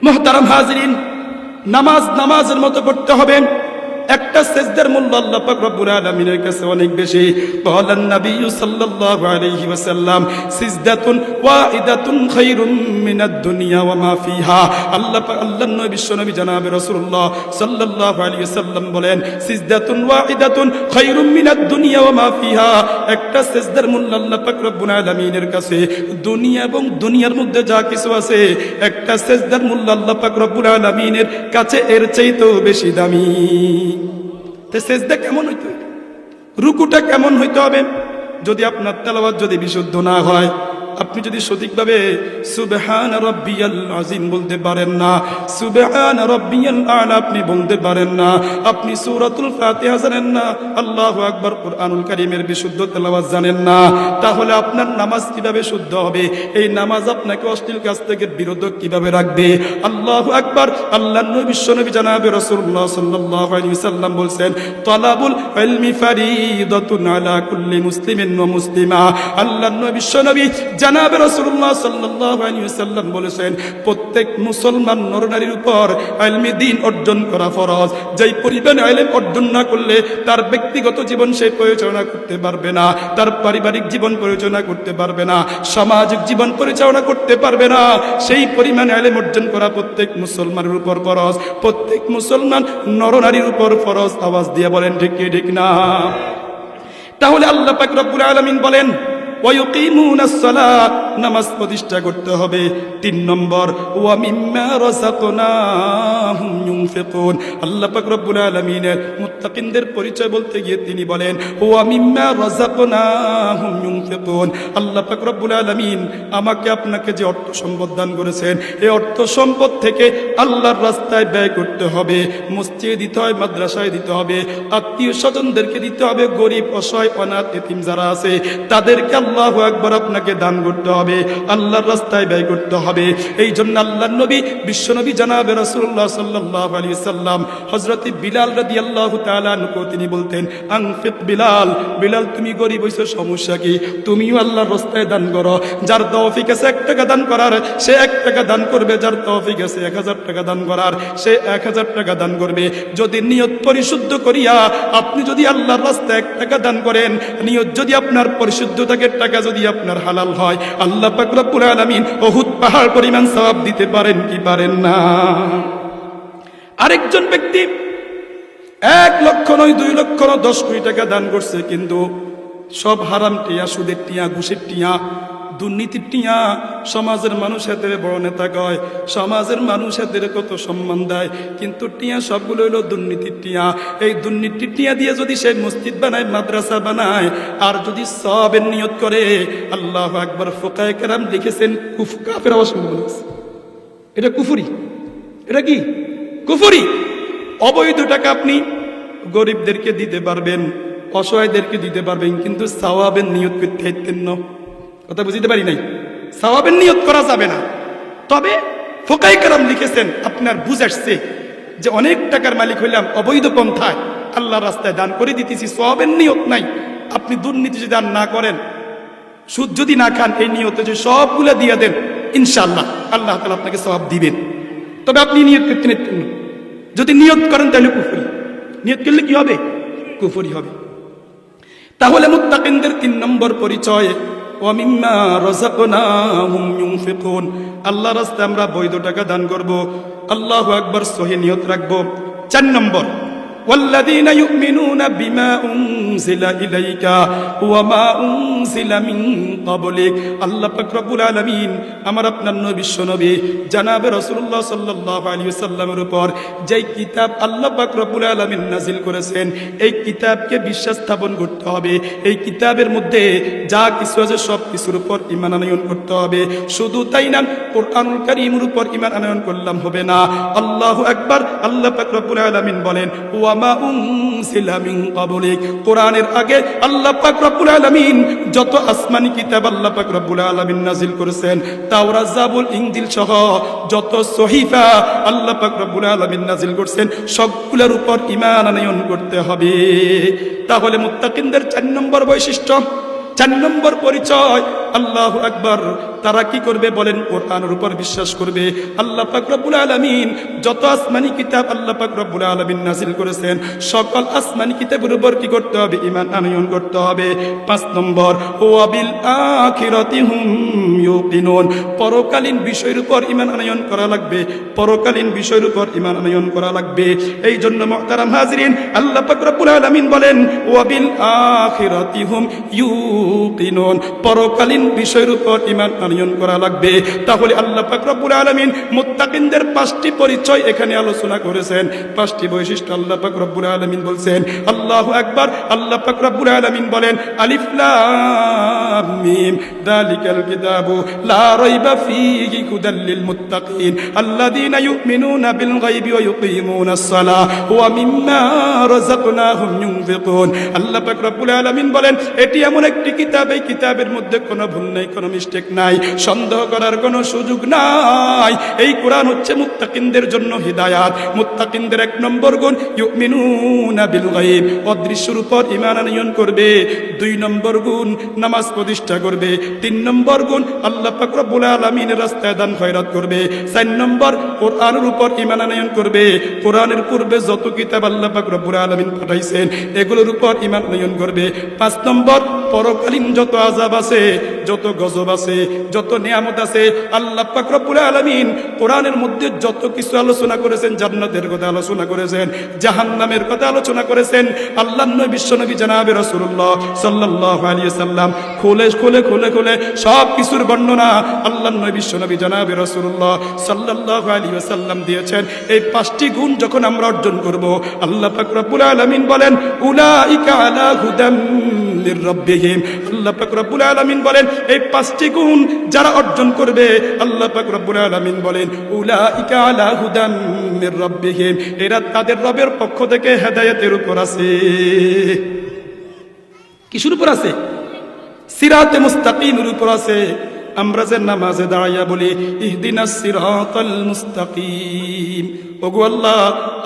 মুহতারাম হাজরিন, নামাজ নামাজের মতো পড়তে হবে। একটা সেজদার মূল্য আল্লাহ পাক রব্বুল আলামিনের কাছে অনেক বেশি। বলেন নবী সাল্লাল্লাহু আলাইহি ওয়াসাল্লাম, সিজদাতুন ওয়াহিদাতুন খায়রুম মিনাদ দুনিয়া ওয়া মা ফিহা। আল্লাহর নবী বিশ্বনবী জনাবে রাসূলুল্লাহ সাল্লাল্লাহু আলাইহি ওয়াসাল্লাম বলেন, সিজদাতুন ওয়াহিদাতুন খায়রুম মিনাদ দুনিয়া ওয়া মা ফিহা। একটা সেজদার মূল্য আল্লাহ পাক রব্বুল আলামিনের কাছে দুনিয়া এবং দুনিয়ার মধ্যে যা কিছু আছে, একটা সেজদার মূল্য আল্লাহ পাক রব্বুল আলামিনের কাছে এর চাইতেও বেশি দামি। সেজদা কেমন হইতে হবে? রুকুটা কেমন হইতে হবে? যদি আপনার তেলাওয়াত যদি বিশুদ্ধ না হয়, আপনি যদি সঠিকভাবে সুবহান রাব্বিয়াল আযীম বলতে পারেন না, সুবহান রাব্বিয়াল আ'লা আপনি বলতে পারেন না, আপনি সূরাতুল ফাতিহা জানেন না, আল্লাহু আকবার কুরআনুল কারীমের বিশুদ্ধ তেলাওয়াত জানেন না, তাহলে আপনার নামাজ কিভাবে শুদ্ধ হবে? এই নামাজ আপনাকে অশ্লীল কাজ থেকে বিরত কিভাবে রাখবে? আল্লাহু আকবার। আল্লাহর নবী বিশ্বনবী জনাবে রাসূলুল্লাহ সাল্লাল্লাহু আলাইহি ওয়াসাল্লাম বলেন, তালাবুল ইলমি ফারিদাতুন আলা কুল্লি মুসলিমিন ওয়া মুসলিমা। আল্লাহর নবী বিশ্বনবী জানাবে রাসূলুল্লাহ সাল্লাল্লাহু আলাইহি ওয়াসাল্লাম বলেছেন, প্রত্যেক মুসলমান নরনারীর উপর ইলমে দ্বীন অর্জন করা ফরজ। যেই পরিমাণ ইলম অর্জন না করলে তার ব্যক্তিগত জীবন সে পরিচালনা করতে পারবে না, তার পারিবারিক জীবন পরিচালনা করতে পারবে না, সামাজিক জীবন পরিচালনা করতে পারবে না। সেই পরিমাণ ইলম অর্জন করা প্রত্যেক মুসলমানের উপর ফরজ, প্রত্যেক মুসলমান নরনারীর উপর ফরজ। আওয়াজ দিয়ে বলেন ঠিক কি ঠিক না? তাহলে আল্লাহ পাক রব্বুল আলামিন বলেন ওয়ায়ুকিমুনাস সালাত, নামাজ প্রতিষ্ঠা করতে হবে। 3 নম্বর ওয়া মিম্মা রাযাকনাহুম ইউনফিকুন। আল্লাহ পাক রব্বুল আলামিনের মুত্তাকিনদের পরিচয় বলতে গিয়ে তিনি বলেন ওয়া মিম্মা রাযাকনাহুম ইউনফিকুন। আল্লাহ পাক রব্বুল আলামিন আমাকে আপনাকে যে অর্থ সম্পদ দান করেছেন, এই অর্থ সম্পদ থেকে আল্লাহর রাস্তায় ব্যয় করতে হবে। মসজিদে দিতে হয়, মাদ্রাসায় দিতে হবে, আত্মীয় স্বজনদেরকে দিতে হবে, গরিব অসহায় অনাথ এতিম যারা আছে তাদেরকে আল্লাহু আকবার আপনাকে দান করতে হবে, আল্লাহর রাস্তায় ব্যয় করতে হবে। এই জন্য আল্লাহর নবী বিশ্বনবী জনাবে রাসূলুল্লাহ সাল্লাল্লাহু আলাইহি সাল্লাম হযরত বিলাল রাদিয়াল্লাহু তাআলা আনহু তিনি বলতেন আনফিক বিলাল, বিলাল তুমি গরিব হইছো সমস্যা কি, তুমিও আল্লাহর রাস্তায় দান করো। যার তৌফিক আছে 1 টাকা দান করার সে 1 টাকা দান করবে, যার তৌফিক আছে 1000 টাকা দান করার সে 1000 টাকা দান করবে। যদি নিয়ত পরিশুদ্ধ করিয়া আপনি যদি আল্লাহর রাস্তায় 1 টাকা দান করেন, নিয়ত যদি আপনার পরিশুদ্ধ থাকে, টাকা যদি আপনার হালাল হয়, আল্লাহ পাক রব্বুল আলামিন উহুদ পাহাড় পরিমাণ সওয়াব দিতে পারেন কি পারেন না? আরেকজন ব্যক্তি 1 লক্ষ নয়, 2 লক্ষ নয়, 10 কোটি টাকা দান করছে, কিন্তু সব হারাম টিয়া, সুদের টিয়া, ঘুষের টিয়া, দুর্নীতির টিয়া। সমাজের মানুষ এদের বড় নেতা কয়, সমাজের মানুষ এদের কত সম্মান দেয়, কিন্তু টিয়া সবগুলো হলো দুর্নীতির টিয়া। এই দুর্নীতির টিয়া দিয়ে যদি সে মসজিদ বানায়, মাদ্রাসা বানায়, আর যদি সওয়াবের নিয়ত করে, আল্লাহু আকবার, ফুকায়ে কেরাম লিখেছেন কাফের অবশ্যই বলেছে এটা কুফরি। এটা কি কুফরি? অবৈধ টাকা আপনি গরিবদেরকে দিতে পারবেন, অসহায়দেরকে দিতে পারবেন, কিন্তু সওয়াবের নিয়ত করতে চাইতেন না। কথা বুঝতে পারি নাই? সওয়াবের নিয়ত করা যাবে না। তবে ফুকায়ে কেরাম লিখেছেন আপনার বুঝ আসছে যে অনেক টাকার মালিক হইলাম, অবৈধ পন্থায় আল্লাহর রাস্তায় দান করে দিতেছি, সওয়াবের নিয়ত নাই। আপনি দুর্নীতি যদি দান না করেন, সুদ যদি না খান, এই নিয়তে যে সবগুলো দিয়ে দেন, ইনশাআল্লাহ আল্লাহ তাআলা আপনাকে সওয়াব দিবেন। তবে আপনি নিয়ত করতে নিতেন না। যদি নিয়ত করেন তাহলে কুফরি, নিয়ত করলে কি হবে? কুফরি হবে। তাহলে মুত্তাকিনদের 3 নম্বর পরিচয় ওয়া মিম্মা রাযাকনাহুম ইউনফিকুন। আল্লাহর রাস্তায় আমরা বৈধ টাকা দান করব, আল্লাহু আকবার, সহি নিয়ত রাখব। 4 নম্বর ওয়াল্লাযীনা ইউমিনুনা বিমা উনজিলা ইলাইকা ওয়া মা উনজিলা মিন ক্বাবলিক। আল্লাহ পাক রব্বুল আলামিন আমার আপনার নবী বিশ্বনবী জনাবে রাসূলুল্লাহ সাল্লাল্লাহু আলাইহি ওয়াসাল্লামের উপর যেই কিতাব আল্লাহ পাক রব্বুল আলামিন নাজিল করেছেন, এই কিতাবকে বিশ্বাস স্থাপন করতে হবে। এই কিতাবের মধ্যে যা কিছু আছে সব কিছুর উপর ঈমান আনয়ন করতে হবে। শুধু তাই না, কোরআনুল কারীমের উপর ঈমান আনয়ন করলাম হবে না। আল্লাহু আকবার। আল্লাহ পাক রব্বুল আলামিন বলেন ওয়া মা উনজিলা মিন ক্বাবলিক। কোরআনের আগে আল্লাহ পাক রব্বুল আলামিন যত আসমানি কিতাব আল্লাহ পাক রব্বুল আলামিন নাজিল করেছেন, তাওরাত, জাবুর, ইনজিল সহ যত সহিফা আল্লাহ পাক রব্বুল আলামিন নাজিল করেছেন, সবগুলোর উপর ঈমান আনয়ন করতে হবে। তাহলে মুত্তাকিনদের 4 নম্বর বৈশিষ্ট্য, 4 নম্বর পরিচয়, আল্লাহু আকবার, তারা কি করবে বলেন? কোরআনের উপর বিশ্বাস করবে। আল্লাহ পাক রব্বুল আলামিন যত আসমানি কিতাব আল্লাহ পাক রব্বুল আলামিন নাজিল করেছেন, সকল আসমানি কিতাবের উপর কি করতে হবে? ঈমান আনয়ন করতে হবে। 5 নম্বর ওয়া বিল আখিরাতি হুম ইউকিনুন। পরকালীন বিষয়ের উপর ঈমান আনয়ন করা লাগবে, পরকালীন বিষয়ের উপর ঈমান আনয়ন করা লাগবে। এই জন্য মুহতারাম হাজিরিন, আল্লাহ পাক রব্বুল আলামিন বলেন ওয়া বিল আখিরাতি হুম ইউকিনুন, পরকালীন বিষয়ের উপর ঈমান আনয়ন করা লাগবে। তাহলে আল্লাহ পাক রব্বুল আলামিন মুত্তাকিনদের 5টি পরিচয় এখানে আলোচনা করেছেন, 5টি বৈশিষ্ট্য আল্লাহ পাক রব্বুল আলামিন বলছেন। আল্লাহু আকবার। আল্লাহ পাক রব্বুল আলামিন বলেন আলিফ লাম মিম যালিকাল কিতাবু লা রাইবা ফীহি হুদাল লিল মুত্তাকিন আল্লাযীনা ইউমিনুনা বিল গায়বি ওয়া ইউকিমুনাস সালাহ ওয়া মিম্মা রাযাকনাহুম ইউনফিকুন। আল্লাহ পাক রব্বুল আলামিন বলেন এটি এমন একটি কিতাব, এই কিতাবের মধ্যে কোনো ভুল নাই, কোনো মিস্টেক নাই, সন্দেহ করার কোনো সুযোগ নাই। এই কোরআন হচ্ছে মুত্তাকিনদের জন্য হিদায়াত। মুত্তাকিনদের 1 নম্বর গুণ ইউমিনুনা বিল গায়ব, অদৃশ্যের উপর ঈমান আনয়ন করবে। 2 নম্বর গুণ নামাজ প্রতিষ্ঠা করবে। 3 নম্বর গুণ আল্লাহ পাক রব্বুল আলামিনের রাস্তায় দান খয়রাত করবে। 4 নম্বর কোরআনের উপর ঈমান আনয়ন করবে। কোরআনের পূর্বে যত কিতাব আল্লাহ পাক রব্বুল আলামিন পাঠাইছেন এগুলোর উপর ঈমান আনয়ন করবে। 5 নম্বর পরকালীন যত আযাব আছে, যত গজব আছে, যত নিয়ামত আছে, আল্লাহ পাক রব্বুল আলামিন কোরআনের মধ্যে যত কিছু আলোচনা করেছেন, জান্নাতের কথা আলোচনা করেছেন, জাহান্নামের কথা আলোচনা করেছেন, আল্লাহর নবী বিশ্বনবী জনাবে রাসূলুল্লাহ সাল্লাল্লাহু আলাইহি সাল্লাম খুলে খুলে খুলে খুলে সব কিছুর বর্ণনা আল্লাহর নবী বিশ্বনবী জনাবে রাসূলুল্লাহ সাল্লাল্লাহু আলাইহি সাল্লাম দিয়েছেন। এই 5টি গুণ যখন আমরা অর্জন করব, আল্লাহ পাক রব্বুল আলামিন বলেন উলাইকা আলা হুদাম মির রাব্বিহিম। আল্লাহ পাক রব্বুল আলামিন বলেন এই 5টি গুণ যারা অর্জন করবে, আল্লাহ পাক রব্বুল আলামিন বলেন উলাইকা আলা হুদাম মির রাব্বিহিম, এরা তাদের রবের পক্ষ থেকে হেদায়েতের উপর আছে। কিসের উপর আছে? সিরাতে মুস্তাকিমের উপর আছে। আমরা যে নামাজে দাঁড়াইয়া বলি ইহদিনাস সিরাতাল মুস্তাকিম, ওগো আল্লাহ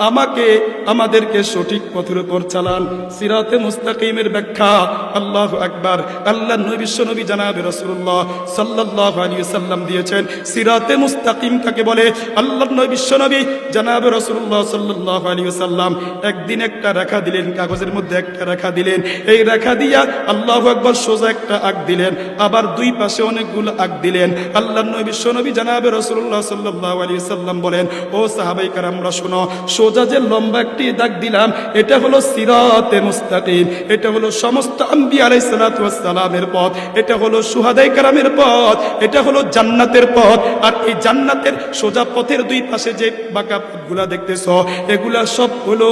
আমাকে আমাদেরকে সঠিক পথের উপর চালান। সিরাতে মুস্তাকিমের ব্যাখ্যা আল্লাহু আকবার, আল্লাহ নবী বিশ্বনবী জনাবে রাসূলুল্লাহ সাল্লাল্লাহু আলাইহি সাল্লাম দিয়েছেন। সিরাতে মুস্তাকিম কাকে বলে? আল্লাহ নবী বিশ্বনবী জনাবে রাসূলুল্লাহ সাল্লাল্লাহু আলাইহি সাল্লাম একদিন একটা রেখা দিলেন, কাগজের মধ্যে একটা রেখা দিলেন। এই রেখা দিয়া আল্লাহু আকবার সোজা একটা আগ দিলেন, আবার 2 পাশে অনেকগুলো আগ দিলেন। আল্লাহ নবী বিশ্বনবী জনাবে রাসূলুল্লাহ সাল্লাল্লাহু আলাইহি সাল্লাম বলেন, ও সাহাবায়ে কেরামরা শোনো, সোজা যে লম্বা একটি দাগ দিলাম এটা হলো সিরাতে মুস্তাকিম, এটা হলো সমস্ত আম্বিয়া আলাইহিস সালাতু ওয়াস সালামের পথ, এটা হলো শুহাদায়ে কেরামের পথ, এটা হলো জান্নাতের পথ। আর এই জান্নাতের সোজা পথের 2 পাশে যে বাঁকা পথগুলা দেখতেছো, এগুলা সব হলো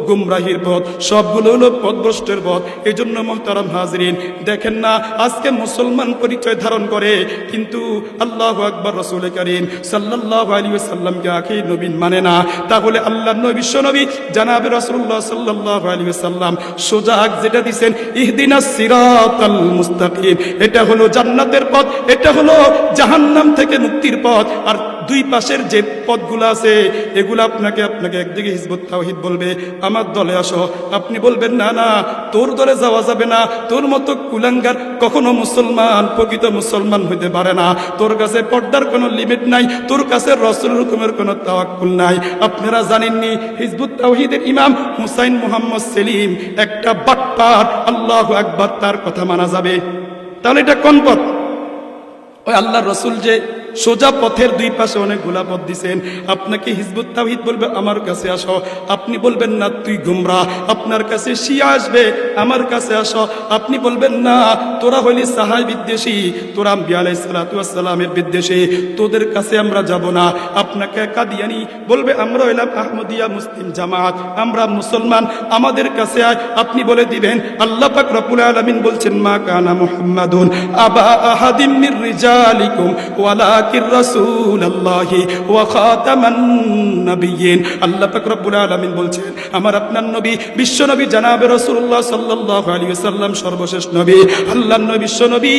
গুমরাহির পথ, সবগুলো হলো পথভ্রষ্টের পথ। এই জন্য মুহতারাম হাজরিন, দেখেন না আজকে মুসলমান পরিচয় ধারণ করে কিন্তু আল্লাহু আকবার রাসূল কারীম সাল্লাল্লাহু আলাইহি ওয়াসাল্লামকে আখির নবী মানে না। তাহলে আল্লাহর নবী বিশ্বনবী জনাবে রাসূলুল্লাহ সাল্লাল্লাহু আলাইহি ওয়াসাল্লাম সোজা আগ যেটা দিবেন ইহদিনাস সিরাতাল মুস্তাকিম, এটা হলো জান্নাতের পথ, এটা হলো জাহান্নাম থেকে মুক্তির পথ। আর 2 পাশের যে পথগুলো আছে এগুলো আপনাকে একদিকে হিজবুত তাওহীদ বলবে আমার দলে আসো, আপনি বলবেন না না তোর দলে যাওয়া যাবে না, তোর মতো কুলাঙ্গার কখনো মুসলমান প্রকৃত মুসলমান হইতে পারে না, তোর কাছে পর্দার কোনো লিমিট নাই, তোর কাছে রাসূলের হুকুমের কোনো তাওয়াক্কুল নাই। আপনারা জানেননি হিজবুত তাওহীদের ইমাম হুসাইন মুহাম্মদ সেলিম একটা বাটপার, আল্লাহু আকবার, তার কথা মানা যাবে? তাহলে এটা কোন পথ? ওই আল্লাহর রাসূল যে সোজা পথের 2 পাশে অনেকগুলা পথ দিছেন, আপনাকে হিজবুত তাওহীদ বলবে আমার কাছে আসো, আপনি বলবেন না তুই গুমরাহ, আপনার কাছে শিয়া আসবে আমার কাছে আসো, আপনি বলবেন না তোরা হইলি সাহায় বিদ্বেষী, তোরা আম্বিয়া আলাইহিস সালাতু ওয়াস সালামের বিদ্বেষী, তোদের কাছে আমরা যাব না। আপনাকে কাদিয়ানি বলবে আমরা হইলাম আহমদিয়া মুসলিম জামাত, আমরা মুসলমান, আমাদের কাছে আয়, আপনি বলে দিবেন আল্লাহ পাক রব্বুল আলামিন বলছেন মা কানা মুহাম্মাদুন আবা আহাদিম মির রিজালিকুম ওয়ালা রাসূলুল্লাহি ওয়া খাতামান নবিয়্যিন। আল্লাহ পাক রব্বুল আলামিন বলছেন আমার আপনার নবী বিশ্বনবী জনাবে রাসূলুল্লাহ সাল্লাল্লাহু আলাইহি ওয়াসাল্লাম সর্বশেষ নবী। আল্লাহর নবী বিশ্বনবী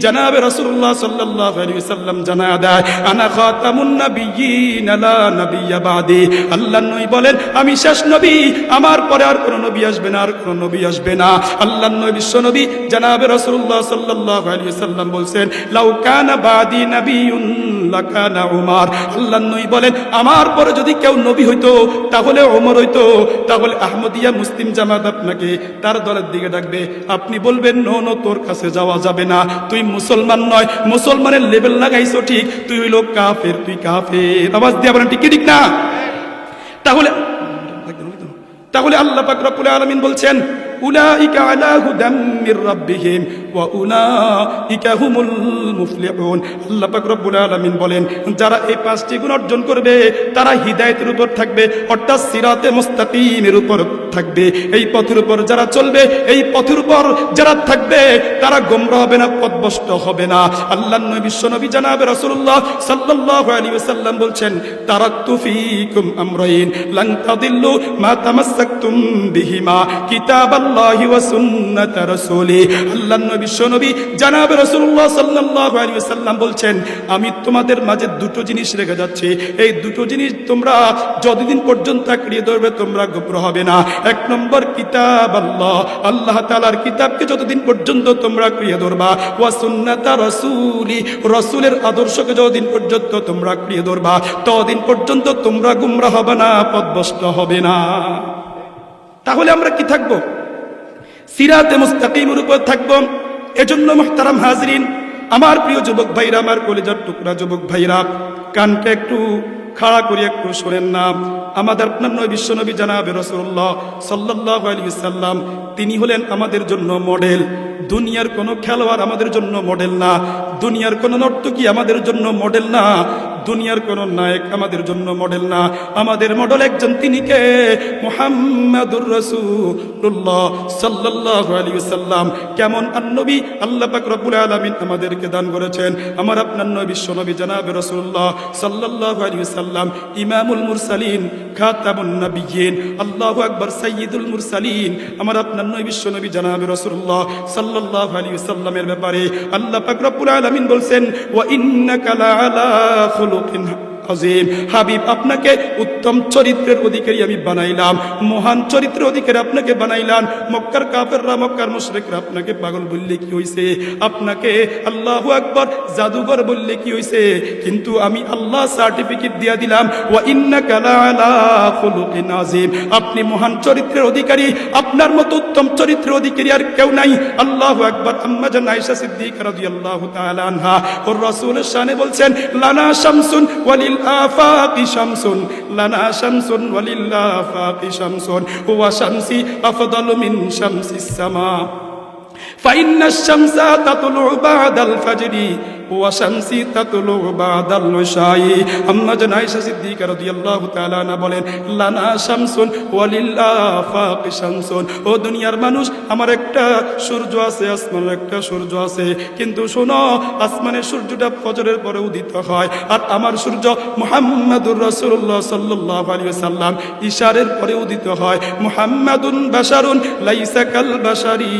জনাবে রাসূলুল্লাহ সাল্লাল্লাহু আলাইহি ওয়াসাল্লাম জানা দেয় আনা খাতামুন নবিয়্যিন লা নবিয়্যা বাদি। আল্লাহর নবী বলেন আমি শেষ নবী, আমার পরে আর কোন নবী আসবে না, আর কোন নবী আসবে না। আল্লাহর নবী বিশ্বনবী জনাবে রাসূলুল্লাহ সাল্লাল্লাহু আলাইহি ওয়াসাল্লাম বলছেন লাউ কানা বাদি নবিয়ুন লাকানা উমর। আল্লাহর নবী বলেন আমার পরে যদি কেউ নবী হইতো তাহলে ওমর হইতো। তাহলে আহমদিয়া মুসলিম জামাত আপনাকে তার দলের দিকে ডাকবে, আপনি বলবেন নো নো তোর কাছে যাওয়া যাবে না, তুই মুসলমান নয়, মুসলমানের লেভেল লাগাইছো ঠিক, তুই হইলো কাফের, তুই কাফের। আওয়াজ দিয়ে বলেন ঠিক কি ঠিক না? তাহলে আল্লাহ পাক রব্বুল আলামিন বলছেন উলাইকা আলা হুদাম মির রাব্বিহিম ওয়া উলাইকা হুমুল মুফলিহুন। আল্লাহ পাক রব্বুল আলামিন বলেন যারা এই 5টি গুণ অর্জন করবে তারা হিদায়াতের উপর থাকবে, অর্থাৎ সিরাতে মুস্তাকিমের উপর থাকবে, এই পথের উপর যারা চলবে, এই পথের উপর যারা থাকবে তারা গোমরাহ হবে না, পথভ্রষ্ট হবে না। আল্লাহর নবী বিশ্বনবী জনাবে রাসূলুল্লাহ সাল্লাল্লাহু আলাইহি ওয়াসাল্লাম বলছেন, তারাকতু ফীকুম আমরাইন লান তাদিল্লু মা তামাসসাকতুম বিহিমা কিতাবাল্লাহি ওয়া সুন্নাত রাসূলি। আল্লাহর নবী বিশ্বনবী জনাবে রাসূলুল্লাহ সাল্লাল্লাহু আলাইহি ওয়াসাল্লাম বলছেন, আমি তোমাদের মাঝে দুটো জিনিস রেখে যাচ্ছি, এই দুটো জিনিস তোমরা যতদিন পর্যন্ত আঁকড়িয়ে ধরবে তোমরা গোমরাহ হবে না। এক নম্বর কিতাব আল্লাহ, আল্লাহ তাআলার কিতাবকে যতদিন পর্যন্ত তোমরা আঁকড়িয়ে ধরবা, ওয়া সুন্নাতা রাসূলি, রাসূলের আদর্শকে যতদিন পর্যন্ত তোমরা আঁকড়িয়ে ধরবা ততদিন পর্যন্ত তোমরা গোমরাহ হবে না, পথভ্রষ্ট হবে না। তাহলে আমরা কি থাকবো? সিরাতে মুস্তাকিমের উপর থাকবো। এজন্য মুহতারাম হাজরিন, আমার প্রিয় যুবক ভাইরা, আমার কলিজার টুকরা যুবক ভাইরা, কানকে একটু খাড়া করে একটু শোনেন না। আমাদের আপনার নবী বিশ্বনবী জনাবে রাসূলুল্লাহ সাল্লাল্লাহু আলাইহি ওয়াসাল্লাম, তিনি হলেন আমাদের জন্য মডেল। দুনিয়ার কোনো খেলোয়াড় আমাদের জন্য মডেল না, দুনিয়ার কোনো নর্তকী আমাদের জন্য মডেল না, দুনিয়ার কোন নায়ক আমাদের জন্য মডেল না। আমাদের মডেল একজন, তিনি কে? মুহাম্মাদুর রাসূলুল্লাহ সাল্লাল্লাহু আলাইহি ওয়াসাল্লাম। কেমন নবী আল্লাহ পাক রব্বুল আলামিন আমাদেরকে দান করেছেন। আমার আপনার নবী বিশ্বনবী জনাবে রাসূলুল্লাহ সাল্লাল্লাহু আলাইহি ওয়াসাল্লাম ইমামুল মুরসালিন, খাতামুন নবিয়্যিন, আল্লাহু আকবার, সাইয়্যিদুল মুরসালিন। আমার আপনার নবী বিশ্বনবী জনাবে রাসূলুল্লাহ সাল্লাল্লাহু আলাইহি ওয়াসাল্লামের ব্যাপারে আল্লাহ পাক রব্বুল আলামিন বলছেন, ওয়া ইন্নাকা লাআলা খুলুকিন আযীম। হাবিব, আপনাকে উত্তম চরিত্রের অধিকারী আমি বানাইলাম, মহান চরিত্রের অধিকারী আপনাকে বানাইলাম। মক্কার কাফেররা, মক্কার মুশরিকরা আপনাকে পাগল বললে কি হইছে, আপনাকে আল্লাহু আকবার জাদুঘর বললে কি হইছে, কিন্তু আমি আল্লাহ সার্টিফিকেট দিয়া দিলাম, ওয়া ইন্নাকা লাআলা খুলুকিন আযীম। আপনি মহান চরিত্রের অধিকারী, আপনার মতো উত্তম চরিত্রের অধিকারী আর কেউ নাই। আল্লাহু আকবার। আম্মা জান আয়েশা সিদ্দিকা রাদিয়াল্লাহু তাআলা আনহা ওর রাসূলের শানে বলছেন, লানা শামসুন ওয়ালিল আফাকি শামসুন, লানা শামসুন ওয়ালিল আফাকি শামসুন, ওয়া শামসি আফদালু মিন শামসিস সামা, ফাইন্নাশ শামসা তাতলু বাদাল ফাজরি ওয়া শামসি তাতলু বাদাল ইশাই। আম্মা জান আয়েশা সিদ্দিকা রাদিয়াল্লাহু তাআলা আনহা বলেন, লানা শামসুন ওয়ালিল আফাকি শামসুন। ও দুনিয়ার মানুষ, আমার একটা সূর্য আছে, আসমানের একটা সূর্য আছে, কিন্তু শোনো, আসমানের সূর্যটা ফজরের পরে উদিত হয়, আর আমার সূর্য মুহাম্মাদুর রাসূলুল্লাহ সাল্লাল্লাহু আলাইহি ওয়াসাল্লাম ইশারের পরে উদিত হয়। মুহাম্মাদুন বাশারুন লাইসা কাল বাশারি,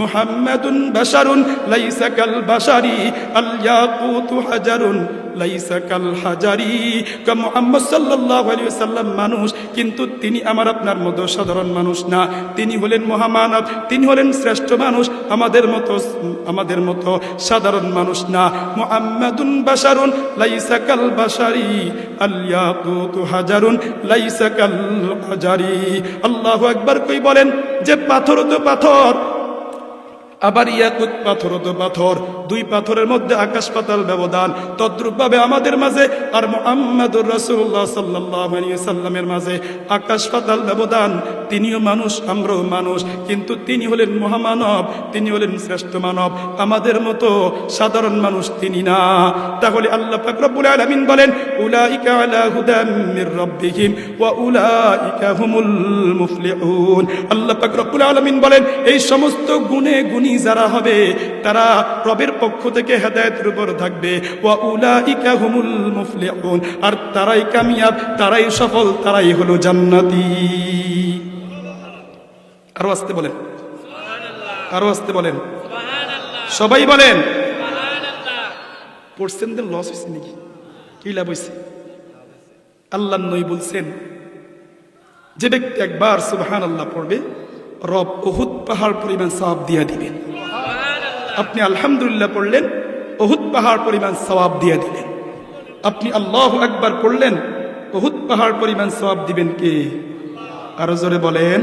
মুহাম্মাদুন বাশারুন লাইসা কাল বাশারি, আল ইয়াকুতু হাজারুন লাইসা কাল হাজারি। মুহাম্মদ সাল্লাল্লাহু আলাইহি ওয়াসাল্লাম মানুষ, কিন্তু তিনি আমার আপনার মতো সাধারণ মানুষ না, তিনি হলেন মহামানব, তিনি হলেন শ্রেষ্ঠ মানুষ, আমাদের মতো সাধারণ মানুষ না। মুহাম্মাদুন বাশারুন লাইসা কাল বাশারি, আল ইয়াকুতু হাজারুন লাইসা কাল হাজারি। আল্লাহু আকবার। কই বলেন যে পাথর তো পাথর, আবার ইয়াকুত পাথর তো পাথর, দুই পাথরের মধ্যে আকাশ পাতাল ব্যবধান। তদ্রূপভাবে আমাদের মাঝে আর মুহাম্মাদুর রাসূলুল্লাহ সাল্লাল্লাহু আলাইহি ওয়াসাল্লামের মাঝে আকাশ পাতাল ব্যবধান। তিনিও মানুষ, আমরাও মানুষ, কিন্তু তিনি হলেন মহামানব, তিনি হলেন শ্রেষ্ঠ মানব, আমাদের মতো সাধারণ মানুষ তিনি না। তাহলে আল্লাহ পাক রব্বুল আলামিন বলেন, উলাইকা আলা হুদাম মির রাব্বিহিম ওয়া উলাইকা হুমুল মুফলিহুন। আল্লাহ পাক রব্বুল আলামিন বলেন, এই সমস্ত গুণে গুণী যারা হবে তারা রবের পক্ষ থেকে হেদায়েতের উপর থাকবে। ওয়া উলাইকা হুমুল মুফলিহুন, আর তারাই কামিয়াব, তারাই সফল, তারাই হলো জান্নাতি। আরো আসতে বলেন, আরো আসতে বলেন, সবাই বলেন। পড়ছেন তো লস হয়েছে নাকি? কি লাভ হয়েছে? আল্লাহ নবী বলছেন, যে ব্যক্তি একবার সুবহানাল্লাহ পড়বে, রব উহুদ পাহাড় পরিমাণ সওয়াব দিয়ে দিবেন। আপনি আলহামদুলিল্লাহ পড়লেন, উহুদ পাহাড় পরিমাণ সওয়াব দিয়ে দিলেন। আপনি আল্লাহু আকবার পড়লেন, উহুদ পাহাড় পরিমাণ সওয়াব দিবেন কে? আরো জোরে বলেন।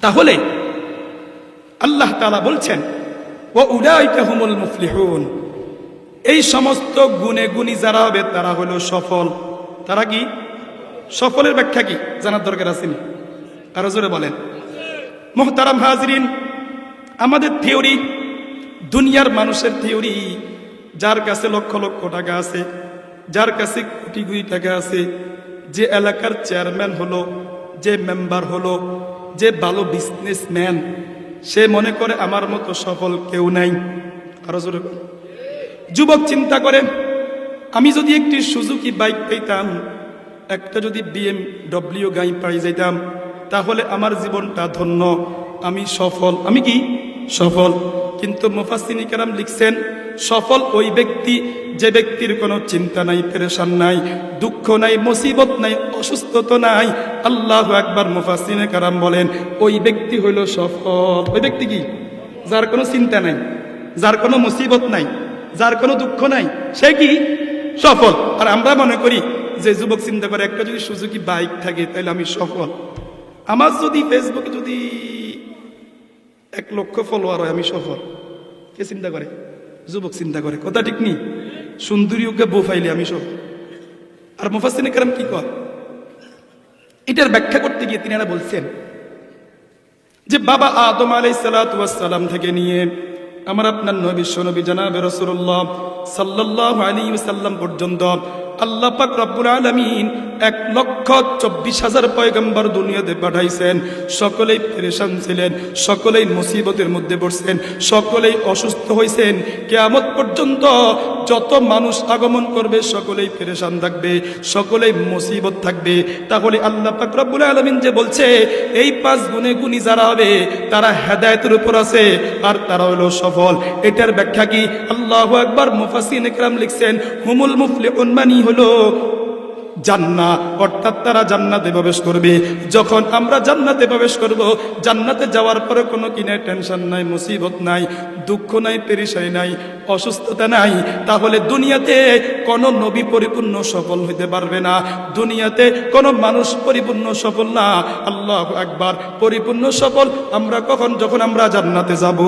তাহলে আল্লাহ তাআলা বলছেন, ওয়া উলাইকা হুমুল মুফলিহুন, এই সমস্ত গুণে গুণী যারা হবে তারা হলো সফল। তারা কি সফলের ব্যাখ্যা কি জানার দরকার আছে নি? আরো জোরে বলেন। মুহতারাম হাজরিন, আমাদের থিওরি, দুনিয়ার মানুষের থিওরি, যার কাছে লক্ষ লক্ষ টাকা আছে, যার কাছে কোটি কোটি টাকা আছে, যে এলাকার চেয়ারম্যান হলো, যে মেম্বার হলো, যে ভালো বিজনেসম্যান, সে মনে করে আমার মতো সফল কেউ নাই। আরো জোরে বলুন। যুবক চিন্তা করে, আমি যদি একটি সুজুকি বাইক পেতাম, একটা যদি BMW গাড়ি পাই যেতাম, তাহলে আমার জীবনটা ধন্য, আমি সফল, আমি কি সফল। কিন্তু মুফাসসিরিন কেরাম লিখছেন, সফল ওই ব্যক্তি যে ব্যক্তির কোনো চিন্তা নাই, পেরেশান নাই, দুঃখ নাই, মুসিবত নাই, অসুস্থতা নাই। আল্লাহু আকবার। মুফাসসিরিন কেরাম বলেন ওই ব্যক্তি হইল সফল। ওই ব্যক্তি কি? যার কোনো চিন্তা নাই, যার কোনো মুসিবত নাই, যার কোনো দুঃখ নাই, সে কি সফল। আর আমরা মনে করি যে যুবক চিন্তা করে, একটা যদি সুজুকি বাইক থাকে তাহলে আমি সফল। আমার যদি ফেসবুকে যদি 1 লক্ষ ফলোয়ার হয় আমি সফল। কে চিন্তা করে? যুবক চিন্তা করে। কথা ঠিক নেই? সুন্দরী ওকে বউ ফাইলে আমি সফল। আর মুফাসসিরিন কেরাম কি কয়, এটার ব্যাখ্যা করতে গিয়ে তিনারা বলছেন যে বাবা আদম আলাইহিস সালাতু ওয়াস সালাম থেকে নিয়ে আমার আপনার নবী বিশ্বনবী জনাবে রাসূলুল্লাহ সাল্লাল্লাহু আলাইহি ওয়াসাল্লাম পর্যন্ত আল্লাহ পাক রব্বুল আলামিন 1,24,000 পয়গম্বর দুনিয়াতে পাঠাইছেন। সকলেই পেরেশান ছিলেন, সকলেই মুসিবতের মধ্যে পড়ছেন, সকলেই অসুস্থ হয়েছেন। কিয়ামত পর্যন্ত যত মানুষ আগমন করবে সকলেই পেরেশান থাকবে, সকলেই মুসিবত থাকবে। তাহলে আল্লাহ পাক রব্বুল আলামিন যে বলছে এই 5 গুণে গুণী যারা হবে তারা হেদায়েতের উপর আছে আর তারা হলো সফল, এটার ব্যাখ্যা কি? আল্লাহু আকবার। মুফাসসিরিন কেরাম লিখছেন হুমুল মুফলিহুন মানি হলো জান্নাত, অর্থাৎ তারা জান্নাতে প্রবেশ করবে। যখন আমরা জান্নাতে প্রবেশ করব, জান্নাতে যাওয়ার পরে কোনো কিনে টেনশন নাই, মুসিবত নাই, দুঃখ নাই, পেরেশানি নাই, অসুস্থতা নাই। তাহলে দুনিয়াতে কোনো নবী পরিপূর্ণ সফল হইতে পারবে না, দুনিয়াতে কোনো মানুষ পরিপূর্ণ সফল না। আল্লাহু আকবার। পরিপূর্ণ সফল আমরা কখন? যখন আমরা জান্নাতে যাব।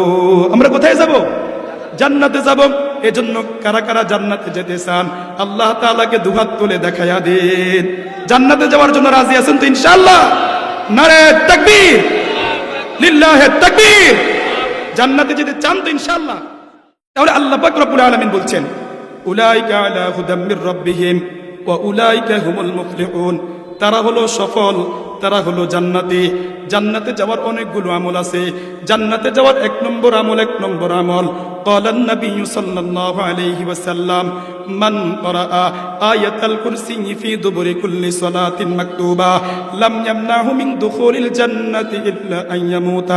আমরা কোথায় যাব? জান্নাতে যাব। এজন্য কারা কারা জান্নাতে যেতে চান আল্লাহ তাআলাকে দুহাত তুলে দেখায়া দেন। জান্নাতে যাওয়ার জন্য রাজি আছেন তো ইনশাআল্লাহ? নারে তাকবীর, লিল্লাহি তাকবীর। জান্নাতে যেতে চান তো ইনশাআল্লাহ? তাহলে আল্লাহ পাক রব্বুল আলামিন বলছেন উলাইকা আলা হুদাম মির রাব্বিহিম ওয়া উলাইকা হুমুল মুফলিহুন। তারা হলো সফল, তারা হলো জান্নাতি। জান্নাতে যাওয়ার অনেকগুলো আমল আছে। জান্নাতে যাওয়ার 1 নম্বর আমল قال النبي صلى الله عليه وسلم من قرأ آية الكرسي في دبر كل صلاة مكتوبة لم يمنعه من دخول الجنة إلا أن يموت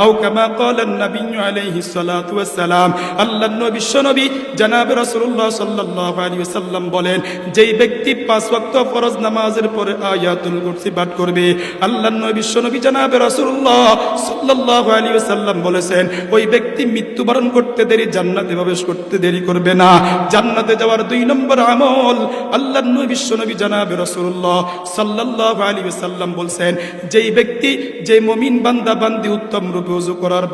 أو كما قال النبي عليه الصلاة والسلام। আল্লাহ নবী বিশ্বনবী জনাব রাসূলুল্লাহ সাল্লাল্লাহু আলাইহি ওয়াসাল্লাম বলেন, যেই ব্যক্তি 5 ওয়াক্ত ফরজ নামাজের পরে আয়াতুল কুরসি পাঠ করবে, আল্লাহ নবী বিশ্বনবী জনাব রাসূলুল্লাহ সাল্লাল্লাহু আলাইহি ওয়াসাল্লাম বলেছেন ওই ব্যক্তি মৃত্যুবরণ করতে দেরি, জান্নাতে প্রবেশ করতে দেরি করবে না। জান্নাতে যাওয়ার 2 নম্বর আমল আল্লাহর নবী বিশ্বনবী জনাবে রাসূলুল্লাহ সাল্লাল্লাহু আলাইহি ওয়াসাল্লাম বলেন, যেই ব্যক্তি, যে মুমিন বান্দা বান্দি উত্তম রূপে ওযু করার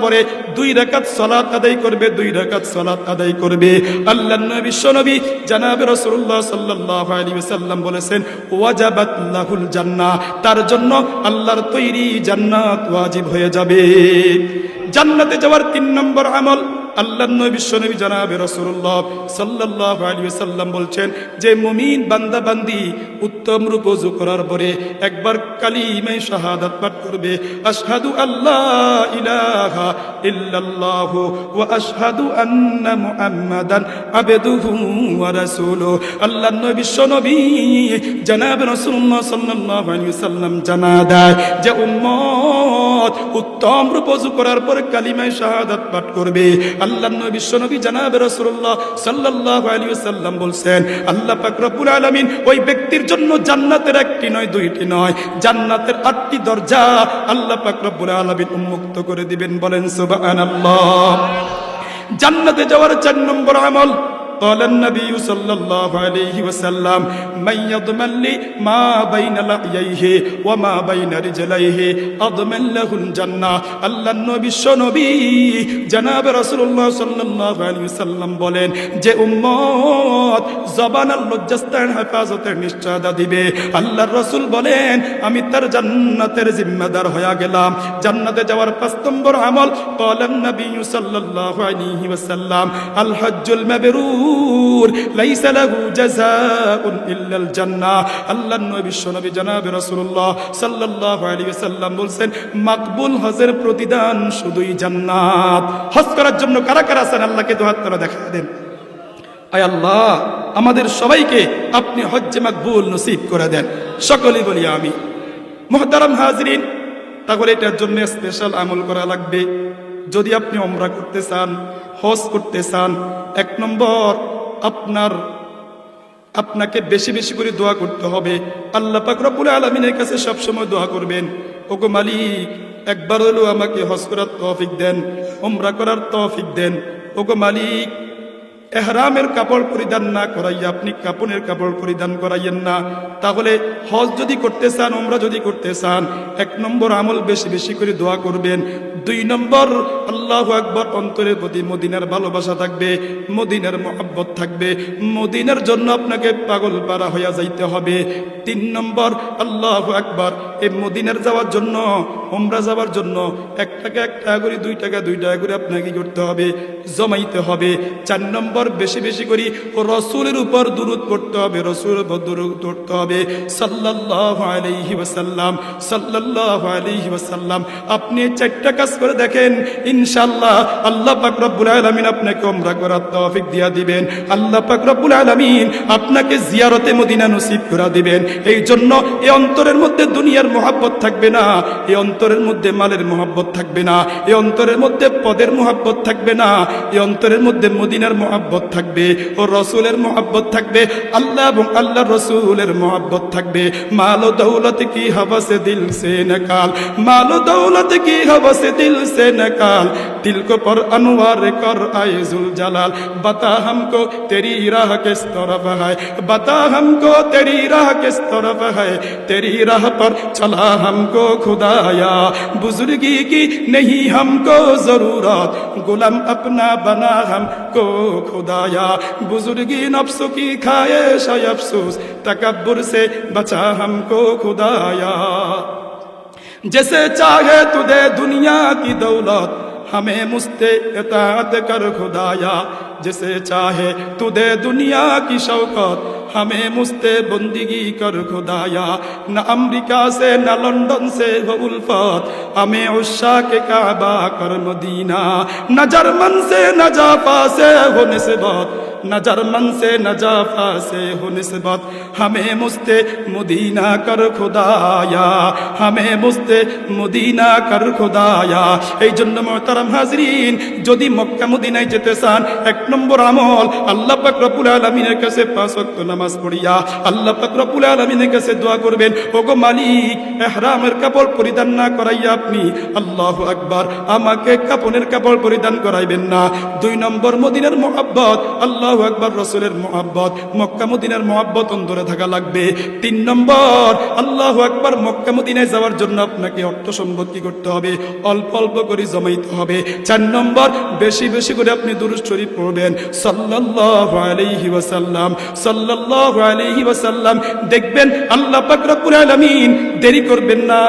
পরে 2 রাকাত সালাত আদায় করবে, 2 রাকাত সালাত আদায় করবে। আল্লাহর নবী বিশ্বনবী জনাবে রাসূলুল্লাহ সাল্লাল্লাহু আলাইহি ওয়াসাল্লাম বলেছেন ওয়াজাবাত লাহুল জান্নাহ, তার জন্য আল্লাহর তৈরি জান্নাত ওয়াজিব হয়ে যাবে। জান্নাতে যাওয়ার 3 নম্বর আমল আল্লাহর নবী বিশ্বনবী জনাবে রাসূলুল্লাহ সাল্লাল্লাহু আলাইহি ওয়াসাল্লাম বলছেন, যে মুমিন বান্দা বান্দি উত্তম রূপে ওযু করার পরে একবার কালিমা শাহাদাত পাঠ করবে, আশহাদু আল্লা ইলাহা ইল্লাল্লাহু ওয়া আশহাদু আন্না মুহাম্মাদান আবদুহু ওয়া রাসূলুহু। আল্লাহর নবী বিশ্বনবী জনাবে রাসূলুল্লাহ সাল্লাল্লাহু আলাইহি ওয়াসাল্লাম জানা দেয় যে উম্মত উত্তম রূপে ওযু করার পরে কালিমা শাহাদাত পাঠ করবে। আল্লাহর নবী বিশ্বনবী জনাবে রাসূলুল্লাহ সাল্লাল্লাহু আলাইহি ওয়াসাল্লাম বলেন, আল্লাহ পাক রব্বুল আলামিন ওই ব্যক্তির জন্য জান্নাতের 1টি নয় 2টি নয়, জান্নাতের 8টি দরজা আল্লাহ পাক রব্বুল আলামিন উন্মুক্ত করে দিবেন। বলেন সুবহানাল্লাহ। জান্নাতে যাওয়ার 4 নম্বর আমল قال النبي صلى الله عليه وسلم من يضمن لي ما بين لحييه وما بين رجليه اضمن له الجنه। আল্লাহর নবী বিশ্বনবী জনাব রাসূলুল্লাহ সাল্লাল্লাহু আলাইহি ওয়াসাল্লাম বলেন, যে উম্মত জবান আর লজ্জাস্থান হেফাজতের নিশ্চয়তা দিবে, আল্লাহর রাসূল বলেন আমি তার জান্নাতের জিম্মাদার হয়ে গেলাম। জান্নাতে যাওয়ার 5 নম্বর আমল قال النبي صلى الله عليه وسلم الحج المبرور মাসরুর লাইসা লাহু জাযাউন ইল্লাল জান্নাহ। আল্লাহর নবী বিশ্বনবী জনাবে রাসূলুল্লাহ সাল্লাল্লাহু আলাইহি ওয়াসাল্লাম বলেন, মাকবুল হজের প্রতিদান শুধুই জান্নাত। হজ করার জন্য কারা কারা আছেন আল্লাহকে দুহাত করে দেখা দেন। আয় আল্লাহ, আমাদের সবাইকে আপনি হজ্জে মাকবুল নসিব করে দেন, সকলেই বলি আমি। মুহতারাম হাজরিন, তাহলে এটার জন্য স্পেশাল আমল করা লাগবে। যদি আপনি উমরা করতে চান, হজ করতে চান, এক নম্বর আপনাকে বেশি বেশি করে দোয়া করতে হবে। আল্লাহ পাক রব্বুল আলামিনের কাছে সবসময় দোয়া করবেন, ওগো মালিক, একবার হলো আমাকে হজ করার তৌফিক দেন, উমরা করার তৌফিক দেন। ওগো মালিক, এহরামের কাপড় পরিধান না করাইয়া আপনি কাপনের কাপড় পরিধান করাইয়েন না। তাহলে হজ যদি করতে চান, উমরা যদি করতে চান, এক নম্বর আমল বেশি বেশি করে দোয়া করবেন। দুই নম্বর, আল্লাহু আকবার, অন্তরের প্রতি মদিনার ভালোবাসা থাকবে, মদিনার মহব্বত থাকবে, মদিনার জন্য আপনাকে পাগল পারা হইয়া যাইতে হবে। তিন নম্বর, আল্লাহু আকবার, এই মদিনার যাওয়ার জন্য, উমরা যাওয়ার জন্য 1 টাকা 1 টাকা করে, 2 টাকা 2 টাকা করে আপনাকে করতে হবে, জমাইতে হবে। 4 নম্বর, বেশি বেশি করে রাসূলের উপর দুরূদ পড়তে হবে, রাসূলের উপর দুরূদ পড়তে হবে সাল্লাল্লাহু আলাইহি ওয়াসাল্লাম, সাল্লাল্লাহু আলাইহি ওয়াসাল্লাম। আপনি 4টা কাজ করে দেখেন, ইনশাআল্লাহ আল্লাহ পাক রব্বুল আলামিন আপনাকে উমরা করার তৌফিক দিয়া দিবেন। আল্লাহ পাক রব্বুল আলামিন আপনাকে জিয়ারতে মদিনা নসিব করে দিবেন। এই জন্য এই অন্তরের মধ্যে দুনিয়ার মহব্বত থাকবে না, এই অন্তরের মধ্যে মালের মহব্বত থাকবে না, এই অন্তরের মধ্যে পদের মহব্বত থাকবে না, এই অন্তরের মধ্যে মদিনার মহব্বত থাকবে ও রসুলের মহব্বত থাকবে, আল্লাহ এবং আল্লাহর রসুলের মহব্বত থাকবে। মাল ও দৌলত কি হবসে দিল সে নকাল, মাল ও দৌলত কি হবসে दिल से निकाल, दिल को पर अनवार कर आए जुल जलाल, बता हमको तेरी राह किस तरफ है, बता हमको तेरी राह किस तरफ है, तेरी राह पर चला हमको खुदाया, बुजुर्गी की नहीं हमको जरूरत, गुलाम अपना बना हमको खुदाया, बुजुर्गी नफ्स की ख्वाहिश अफसोस, तकब्बुर से बचा हमको खुदाया। जैसे चाहे तू दे दुनिया की दौलत, हमें मुस्ते इताअत कर खुदाया, जैसे चाहे तू दे दुनिया की शौकत, हमें मुस्ते बंदगी कर खुदाया। न अमेरिका से न लंदन से हो उल्फत, हमें उस्सा के काबा कर मदीना, न जर्मन से न जापा से हो निस्बत, न जर्मन से न जाफा से हो निस्बत, हमें मुस्ते मदीना कर खुदाया, हमें मुस्ते मदीना कर खुदाया। এই জন্য মুহতারাম হাজরিন, যদি মক্কা মদিনায় যেতে চান, 1 নম্বর আমল, আল্লাহ পাক রব্বুল আলামিনের কাছে 5 ওয়াক্ত নামাজ পড়িয়া আল্লাহ পাক রব্বুল আলামিনের কাছে দোয়া করবেন, ওগো মালিক, ইহরামের কাপড় পরিধান না করাইয়া আপনি আল্লাহু আকবার আমাকে কাপনের কাপড় পরিধান করাইবেন না। 2 নম্বর, মদিনার মহব্বত, আল্লাহু আকবার, রাসূলের মহব্বত, মক্কা মদিনার মহব্বত অন্তরে থাকা লাগবে। 3 নম্বর, আল্লাহু আকবার, মক্কা মদিনায় যাওয়ার জন্য আপনাকে অর্থ সম্পদ কি করতে হবে, অল্প অল্প করে জমাইতে হবে। 4 নম্বর, বেশি বেশি করে আপনি দুরূদ শরীফ পড়বেন সাল্লাল্লাহু আলাইহি ওয়াসাল্লাম, সাল্লাল্লাহু আলাইহি ওয়াসাল্লাম। দেখবেন আল্লাহ পাক রব্বুল আলামিন দেরি করবেন না,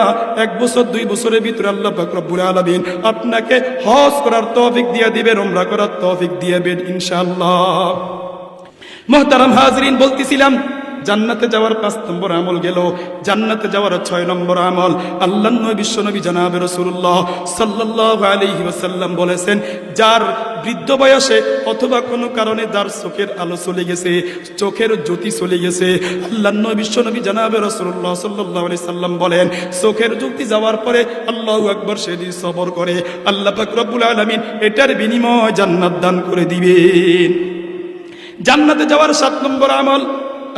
1 বছর 2 বছরের ভিতরে আল্লাহ পাক রব্বুল আলামিন আপনাকে হজ করার তৌফিক দিয়ে দিবেন, উমরা করার তৌফিক দিয়ে দিবেন ইনশাআল্লাহ। মুহতারাম হাজরিন, বলতেছিলাম জান্নাতে যাওয়ার 5 নম্বর আমল গেল। জান্নাতে যাওয়ার 6 নম্বর আমল, আল্লাহর নবী বিশ্বনবী জনাবে রাসূলুল্লাহ সাল্লাল্লাহু আলাইহি ওয়াসাল্লাম বলেছেন, যার বৃদ্ধ বয়সে অথবা কোনো কারণে যার চোখের আলো চলে গেছে, চোখের জ্যোতি চলে গেছে, আল্লাহর নবী বিশ্বনবী জনাবে রাসূলুল্লাহ সাল্লাল্লাহু আলাইহি সাল্লাম বলেন, চোখের জ্যোতি যাওয়ার পরে আল্লাহু আকবার সেদিন সবর করে, আল্লাহ পাক রব্বুল আলামিন এটার বিনিময় জান্নাত দান করে দিবেন। জান্নাতে যাওয়ার 7 নম্বর আমল,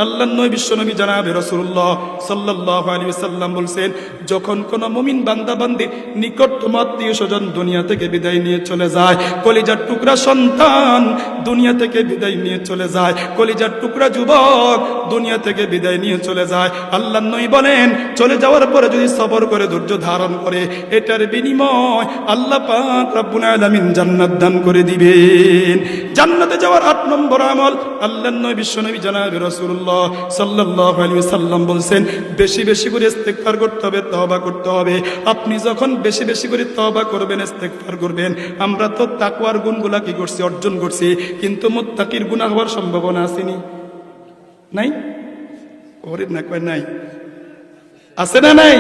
আল্লাহর নবী বিশ্বনবী জনাবে রাসূলুল্লাহ সাল্লাল্লাহু আলাইহি ওয়াসাল্লাম বলেন, যখন কোন মুমিন বান্দা বান্দি নিকটতম আত্মীয়-স্বজন দুনিয়া থেকে বিদায় নিয়ে চলে যায়, কলিজার টুকরা সন্তান দুনিয়া থেকে বিদায় নিয়ে চলে যায়, কলিজার টুকরা যুবক দুনিয়া থেকে বিদায় নিয়ে চলে যায়, আল্লাহর নবী বলেন, চলে যাওয়ার পরে যদি সবর করে ধৈর্য ধারণ করে, এটার বিনিময় আল্লাহ পাক রব্বুল আলামিন জান্নাত দান করে দিবেন। জান্নাতে যাওয়ার 8 নম্বর আমল, আল্লাহর নবী বিশ্বনবী জনাবে রাসূলুল্লাহ সাল্লাল্লাহু আলাইহি ওয়াসাল্লাম বলছেন, বেশি বেশি করে ইস্তেগফার করতে হবে, তওবা করতে হবে। আপনি যখন বেশি বেশি করে তওবা করবেন, ইস্তেগফার করবেন, আমরা তো তাকওয়ার গুণগুলা কি করছি, অর্জন করছি, কিন্তু মুত্তাকির গুনাহ হওয়ার সম্ভাবনা আসেনি? নাই? ওরে না কয় নাই, আছে না নাই?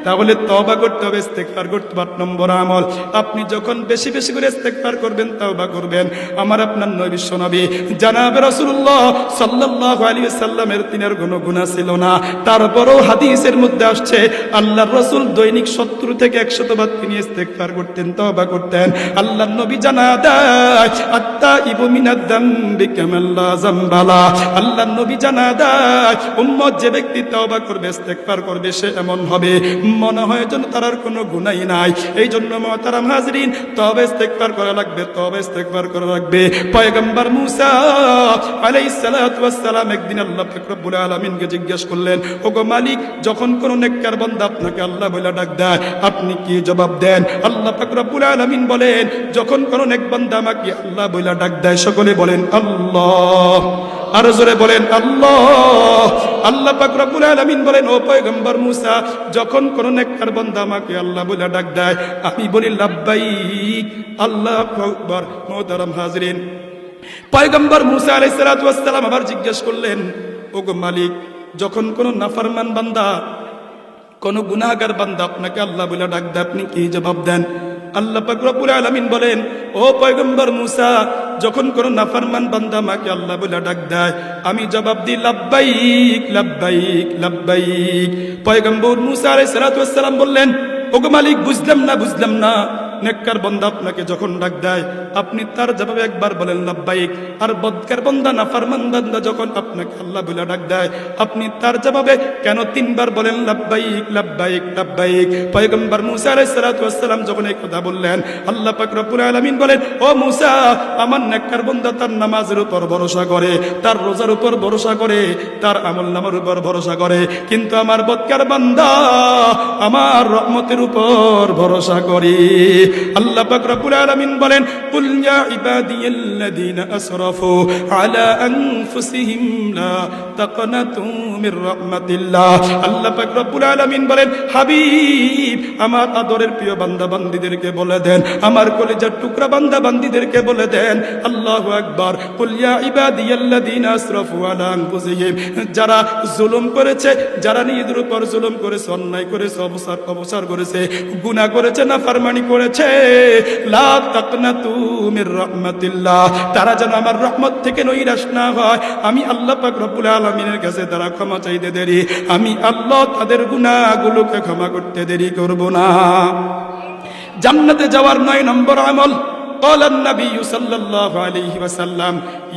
তাহলে তওবা করতে হবে, ইস্তেগফার করতে হবে। 8 নম্বর আমল, আপনি যখন বেশি বেশি করে ইস্তেগফার করবেন, তওবা করবেন, আমার আপনার নবী বিশ্বনবী জনাবে রাসূলুল্লাহ সাল্লাল্লাহু আলাইহি ওয়াসাল্লামের তিনের কোনো গুনাহ ছিল না। তারপরও হাদিসের মধ্যে আসছে আল্লাহর রাসূল দৈনিক 70 থেকে 100 বার তিনি ইস্তেগফার করতেন, তওবা করতেন। আল্লাহর নবী জানা দেয় আত্তাইবু মিনাদ যামবি কামান লা যামবালা। আল্লাহর নবী জানা দেয় উম্মত যে ব্যক্তি তওবা করবে, ইস্তেগফার করবে, সে এমন হবে মনে হয় যেন তার আর কোনো গুনাহ নাই। এই জন্য মুহতারাম হাজরিন, তওবা ইস্তেগফার করা লাগবে, তওবা ইস্তেগফার করা লাগবে। পয়গম্বর মূসা আলাইহিস সালাতু ওয়াস সালাম একদিন আল্লাহ পাক রব্বুল আলামিনকে জিজ্ঞেস করলেন, ওগো মালিক, যখন কোন নেককার বান্দা আপনাকে আল্লাহ বলে ডাক দেয়, আপনি কি জবাব দেন? আল্লাহ পাক রব্বুল আলামিন বলেন, যখন কোন নেক বান্দা আমাকে আল্লাহ বলে ডাক দেয়, সকলে বলেন আল্লাহ, আর জোরে বলেন আল্লাহ। আল্লাহ পাক রব্বুল আলামিন বলেন, ও পয়গম্বর মূসা, যখন কোন নেককার বান্দা আমাকে আল্লাহ বলে ডাক দেয়, আমি বলি লাব্বাইক। আল্লাহু আকবার। মুহতারাম হাজরিন, পয়গম্বর মূসা আলাইহিস সালাতু ওয়াস সালাম আবার জিজ্ঞেস করলেন, ওগো মালিক, যখন কোন নাফরমান বান্দা, কোন গুনাহগার বান্দা আপনাকে আল্লাহ বলে ডাক দেয়, আপনি কি জবাব দেন? আল্লাহ পাক রব্বুল আলামিন বলেন, ও পয়গম্বর মূসা, যখন কোন নাফরমান বান্দা আমাকে আল্লাহ বলে ডাক দেয়, আমি জবাব দিই লাব্বাইক লাব্বাইক লাব্বাইক। পয়গম্বর মূসা আলাইহিস সালাতু ওয়াস সালাম বললেন, ওগো মালিক, বুঝলাম না, নেককার বান্দা আপনাকে যখন ডাক দেয়, আপনি তার জবাবে একবার বলেন লাব্বাইক, আর বদকার বান্দা নাফরমান বান্দা যখন আপনাকে আল্লাহ বলে ডাক দেয়, আপনি তার জবাবে কেন 3 বার বলেন লাব্বাইক লাব্বাইক লাব্বাইক? পয়গম্বর মূসা আলাইহিস সালাতু ওয়াস সালাম যখন এই কথা বললেন, আল্লাহ পাক রব্বুল আলামিন বলেন, ও মূসা, আমার নেককার বান্দা তার নামাজের উপর ভরসা করে, তার রোজার উপর ভরসা করে, তার আমলনামার উপর ভরসা করে, কিন্তু আমার বদকার বান্দা আমার রহমতের উপর ভরসা করে। আল্লাহ পাক রব্বুল আলামিন বলেন, কুল ইয়া ইবাদিয়াল্লাযীনা আসরাফু আলা আনফুসিহিম লা তাকনাতু মির রাহমাতিল্লাহ। আল্লাহ পাক রব্বুল আলামিন বলেন, হাবিব, আমার আদরের প্রিয় বান্দা বান্দীদেরকে বলে দেন, আমার কলিজার টুকরা বান্দা বান্দীদেরকে বলে দেন, আল্লাহু আকবার, কুল ইয়া ইবাদিয়াল্লাযীনা আসরাফু আলা আনফুসিহিম, যারা জুলুম করেছে, যারা নিজেদের উপর জুলুম করেছে, অন্যায় করেছে, অবসার করেছে, গুনাহ করেছে, নাফরমানি করেছে, লা তাকনাতু মির রাহমাতিল্লাহ, তারা যেন আমার রহমত থেকে নৈরাশ না হয়। আমি আল্লাহ পাক রব্বুল আলামিনের কাছে তারা ক্ষমা চাইতে দেরি, আমি আল্লাহ তাদের গুনাহগুলোকে ক্ষমা করতে দেরি করব না। জান্নাতে যাওয়ার 9 নম্বর আমল, قال النبي صلى الله عليه وسلم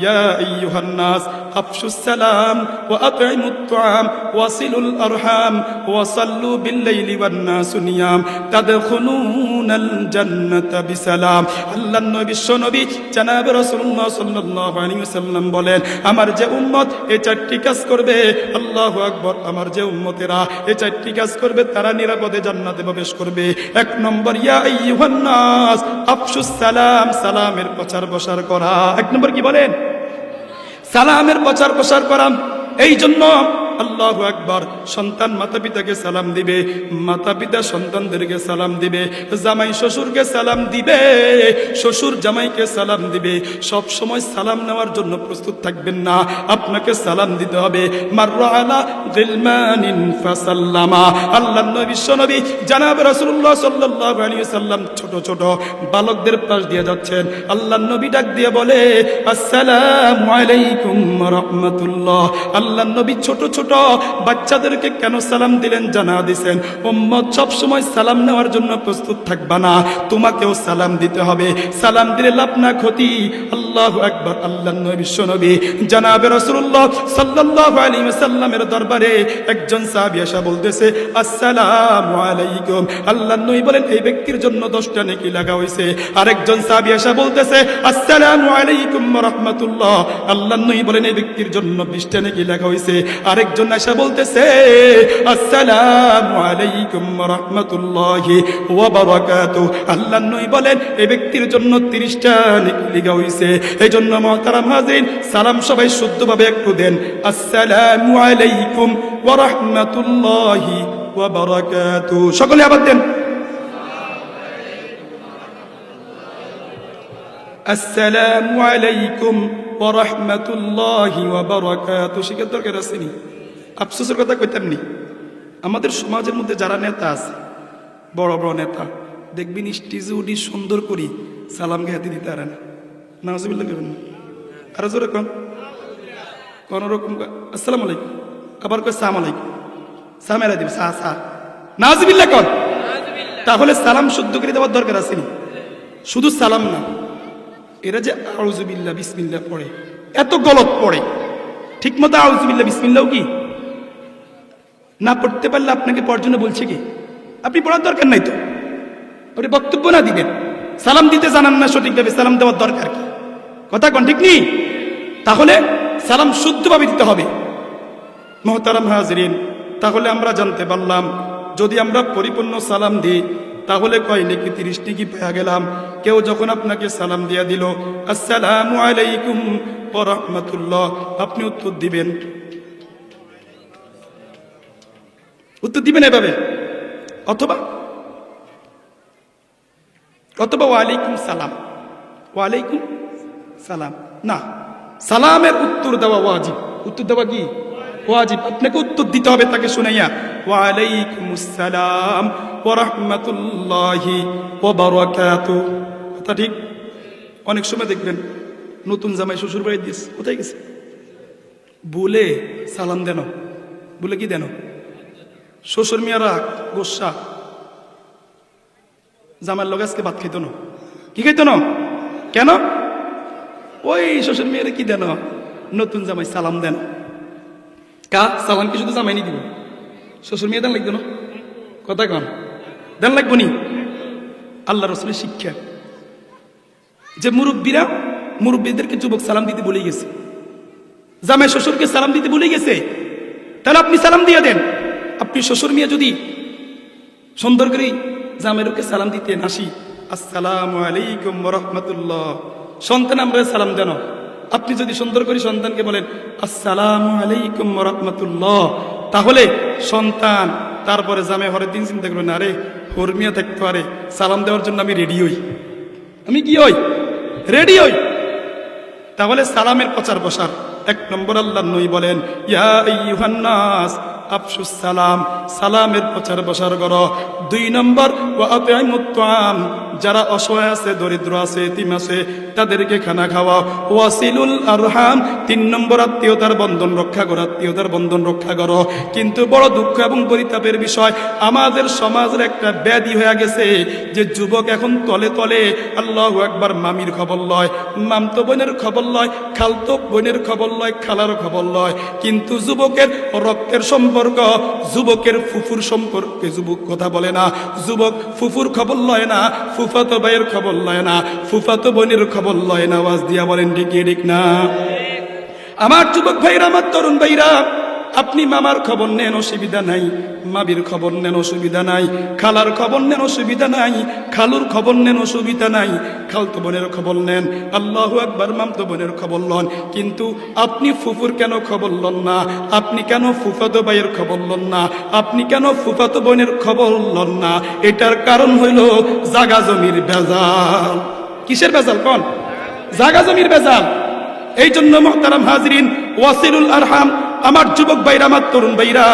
يا أيها الناس أفشوا السلام وأطعموا الطعام وصلوا الأرحام وصلوا بالليل والناس نيام تدخلون الجنة بسلام। আল্লাহ নবী বিশ্বনবী জনাব রাসূলুল্লাহ সাল্লাল্লাহু আলাইহি ওয়াসাল্লাম বলেন, আমার যে উম্মত এই 4টি কাজ করবে, আল্লাহু আকবার, আমার যে উম্মতেরা এই 4টি কাজ করবে, তারা নিরাপদে জান্নাতে প্রবেশ করবে। 1 নম্বর, ইয়া আইয়ুহান নাস আফশুস সালাম, সালামের প্রচার প্রসার করা। 1 নম্বর কি বলেন? সালামের প্রচার প্রসার করা। এই জন্য আল্লাহু আকবার, সন্তান মাতা পিতাকে সালাম দিবে, মাতা পিতা সন্তানদেরকে সালাম দিবে, জামাই শ্বশুরকে সালাম দিবে, শ্বশুর জামাইকে সালাম দিবে। সব সময় সালাম নেওয়ার জন্য প্রস্তুত থাকবেন না, আপনাকে সালাম দিতে হবে। মাররা আলা গিলমানিন ফাসাল্লামা। আল্লাহর নবী বিশ্বনবী জনাব রাসূলুল্লাহ সাল্লাল্লাহু আলাইহি ওয়াসাল্লাম ছোট ছোট বালকদের পাশ দিয়ে যাচ্ছেন, আল্লাহর নবী ডাক দিয়ে বলে, আসসালামু আলাইকুম ওয়া রাহমাতুল্লাহ। আল্লাহর নবী ছোট ছোট বাচ্চাদেরকে কেন সালাম দিলেন জানা দিয়েছেন, উম্মত সব সময় সালাম নেওয়ার জন্য প্রস্তুত থাকবা না, তোমাকেও সালাম দিতে হবে। সালাম দিলে লাভ না ক্ষতি। আল্লাহু আকবার। আল্লাহর নবী বিশ্বনবী জনাবে রাসূলুল্লাহ সাল্লাল্লাহু আলাইহি ওয়াসাল্লামের দরবারে একজন সাহাবী এসে বলতেছে, আসসালামু আলাইকুম। আল্লাহর নবী বলেন, এই ব্যক্তির জন্য 10টা নেকি লাগা হয়েছে। আরেকজন সাহাবী এসে বলতেছে, আসসালামু আলাইকুম ওয়া রাহমাতুল্লাহ। আল্লাহর নবী বলেন, এই ব্যক্তির জন্য 20টা নেকি লাগা হয়েছে। আরেকজন আরেকজন এসে বলতেছে আসসালামু আলাইকুম ওয়া রাহমাতুল্লাহি ওয়া বারাকাতুহু। আল্লাহর নবী বলেন এই ব্যক্তির জন্য 30টা নেকি লেখা হইছে। এজন্য মুহতারাম হাজিরিন, সালাম সবাই শুদ্ধভাবে একটু দেন। আসসালামু আলাইকুম ওয়া রাহমাতুল্লাহি ওয়া বারাকাতুহু। সকলে আবার দেন আসসালামু আলাইকুম ওয়া রাহমাতুল্লাহি ওয়া বারাকাতুহু। শিখার দরকার আছে নি? আফসোসের কথা কইতাম নি, আমাদের সমাজের মধ্যে যারা নেতা আছে, বড় বড় নেতা, দেখবেন স্টেজে উঠি সুন্দর করি সালাম হাতে দিতে পারে না। নাউজুবিল্লাহ করবেন না, আরো জোরে কোন কোন রকম আসসালামু আলাইকুম, আবার কয় সালাম আলাইকুম, সামেরা দিব সা সা, নাউজুবিল্লাহ কোন। তাহলে সালাম শুদ্ধ করে দেওয়ার দরকার আছে নি? শুধু সালাম না, এরা যে আউযুবিল্লাহ বিসমিল্লাহ পড়ে, এত গলত পড়ে। ঠিক মতো আউযুবিল্লাহ বিসমিল্লাহও কি না পড়তে পারলে আপনাকে পড়ার জন্য বলছে কি? আপনি পড়ার দরকার নাই তো, আপনি বক্তব্য না দিবেন। সালাম দিতে জানান না সঠিকভাবে, সালাম দেওয়ার দরকার কি? কথা কোন ঠিক নেই? তাহলে সালাম শুদ্ধভাবে দিতে হবে। মুহতারাম হাজিরিন, তাহলে আমরা জানতে পারলাম যদি আমরা পরিপূর্ণ সালাম দিই তাহলে কয় নেকি 30 নেকি পেয়ে গেলাম। কেউ যখন আপনাকে সালাম দিয়া দিল আসসালামু আলাইকুম ওয়া রাহমাতুল্লাহ, আপনি উত্তর দিবেন, উত্তর দিবেন এভাবে, অথবা ওয়ালাইকুম সালাম, ওয়ালাইকুম সালাম না। সালামের উত্তর দেওয়া ওয়াজিব, উত্তর দেওয়া কি ওয়াজিব। আপনাকে উত্তর দিতে হবে তাকে শুনাইয়া ওয়ালাইকুমুস সালাম ওয়া রাহমাতুল্লাহি ওয়া বারাকাতুহু। কথা ঠিক? অনেক সময় দেখবেন নতুন জামাই শ্বশুর বাড়ি দিস, কোথায় গেছে বলে সালাম দেন, বলে কি দেন? শ্বশুর মিয়ারা গোসা জামার লগে আজকে ভাত খাইতো না, কি খাইতো না? কেন? ওই শ্বশুর মেয়েরা কি দেন? নতুন জামাই সালাম দেন। কা সালাম কি শুধু জামাই নি দিব, শ্বশুর মেয়ে দেন লাগবে না? কথা কন দেন লাগবো নি? আল্লাহ রাসূলের শিক্ষা যে মুরব্বীদেরকে যুবক সালাম দিতে বলে গেছে, জামাই শ্বশুরকে সালাম দিতে বলে গেছে, তাহলে আপনি সালাম দিয়ে দেন। আপনি শ্বশুর মেয়ে যদি সুন্দর করে জামাইরকে সালাম দিতে আসি আসসালামু আলাইকুম ওয়া রাহমাতুল্লাহ, সন্তান আমরা সালাম দেন। আপনি যদি সুন্দর করে সন্তানকে বলেন আসসালামু আলাইকুম ওয়া রাহমাতুল্লাহ, তাহলে সন্তান তারপরে জামাই হরের দিন চিন্তা করবেন, আরে হরমিয়া থাকতে পারে, সালাম দেওয়ার জন্য আমি রেডি হই, আমি কি হই? রেডি হই। তাহলে সালামের প্রচার প্রসার 1 নম্বর আল্লাহর নবী বলেন ইয়া আইয়ুহান নাস আফশুস সালাম, সালামের প্রচার প্রসার করো। 2 নম্বর ওয়া আতিমুত তাআম, যারা অসহায় আছে, দরিদ্র আছে, এতিম আছে, তাদেরকে খানা খাওয়াও। ওয়াসিলুল আরহাম, 3 নম্বর আত্মীয়তার বন্ধন রক্ষা করো, আত্মীয়তার বন্ধন রক্ষা করো। কিন্তু বড় দুঃখ এবং পরিতাপের বিষয়, আমাদের সমাজের একটা ব্যাধি হয়ে গেছে যে যুবক এখন তলে তলে আল্লাহু আকবার মামির খবর লয়, মামতো বোনের খবর লয়, খালতো বোনের খবর লয়, খালার খবর লয়, কিন্তু যুবকের রক্তের সম্পর্ক, যুবকের ফুফুর সম্পর্কে যুবক কথা বলে না, যুবক ফুফুর খবর লয় না, ফুফাতো ভাইয়ের খবর লয় না, ফুফাতো বোনের খবর লয় না। আওয়াজ দিয়া বলেন ঠিক ঠিক না? আমার যুবক ভাইরা, আমার তরুণ ভাইরা, আপনি মামার খবর নেন, অসুবিধা নাই, মাবির খবর নেন, অসুবিধা নাই, খালার খবর নেন, অসুবিধা নাই, খালুর খবর নেন, অসুবিধা নাই, খালতো বোনের খবর নেন, আল্লাহু আকবার, মামতো বোনের খবর লন। কিন্তু আপনি ফুফুর কেন খবর লন না? আপনি কেন ফুফাতো ভাইয়ের খবর লন না? আপনি কেন ফুফাতো বোনের খবর লন না? এটার কারণ হইল জাগা জমির ভেজাল। কিসের ভেজাল কোন? জাগা জমির ভেজাল। এই জন্য মুহতারাম হাজিরিন, ওয়াসিলুল আরহাম, আমার যুবক ভাইরা, আমার তরুণ ভাইরা,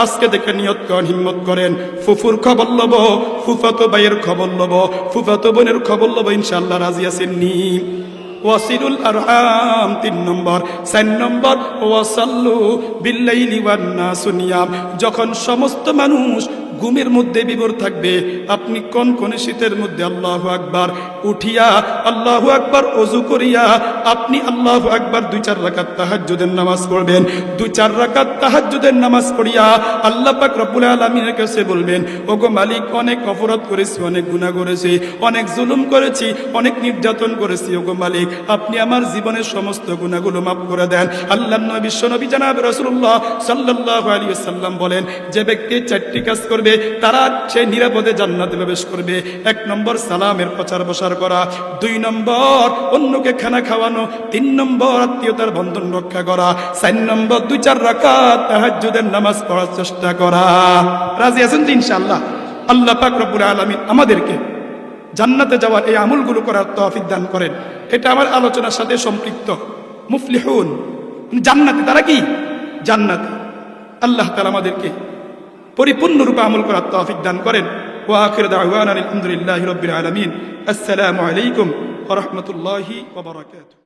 আজকে দেখে নিয়ত করেন, হিম্মত করেন, ফুফুর খবর লব, ফুফাতো ভাইয়ের খবর লব, ফুফাতো বোনের খবর লব, ইনশাআল্লাহ রাজি আছেন নি? ওয়াসিলুল আরহাম 3 নম্বর। 4 নম্বর ওয়াসাল্লু বিল্লাইলি ওয়ান নাসু নিয়াম, যখন সমস্ত মানুষ ঘুমের মধ্যে বিভোর থাকবে, আপনি কোন শীতের মধ্যে আল্লাহু আকবার উঠিয়া, আল্লাহু আকবার ওযু করিয়া আপনি আল্লাহু আকবার 2-4 রাকাত তাহাজ্জুদের নামাজ পড়বেন। 2-4 রাকাত তাহাজ্জুদের নামাজ পড়িয়া আল্লাহ পাক রব্বুল আলামিনের কাছে বলবেন, ওগো মালিক, অনেক অপরাধ করেছি, অনেক গুনাহ করেছি, অনেক জুলুম করেছি, অনেক নির্যাতন করেছি। ওগো মালিক, আপনি আমার জীবনের সমস্ত গুনাহগুলো মাফ করে দেন। আল্লাহর নবী বিশ্বনবী জনাব রাসূলুল্লাহ সাল্লাল্লাহু আলাইহি ওয়াসাল্লাম বলেন, যে ব্যক্তি 4টি কাজ করবে তারা সে নিরাপদে জান্নাতে প্রবেশ করবে। 1 নম্বর সালামের প্রচার প্রসার করা, 2 নম্বর অন্যকে খানা খাওয়ানো, 3 নম্বর আত্মীয়তার বন্ধন রক্ষা করা, 4 নম্বর 2-4 রাকাত তাহাজ্জুদের নামাজ পড়ার চেষ্টা করা। রাজি আছেন তো ইনশাআল্লাহ? আল্লাহ পাক রব্বুল আলামিন আমাদেরকে জান্নাতে যাওয়ার এই আমলগুলো করার তৌফিক দান করেন। এটা আমার আলোচনার সাথে সম্পৃক্ত। মুফলিহুন, জান্নাতে, তারা কি জান্নাতে। আল্লাহ তাআলা আমাদেরকে পরিপূর্ণরূপে আমল করার তৌফিক দান করেন। ওয়া আখিরু দাওয়ানা আলহামদুলিল্লাহি রাব্বিল আলামিন। আসসালামু আলাইকুম ওয়া রাহমাতুল্লাহি ওয়া বারাকাতুহু।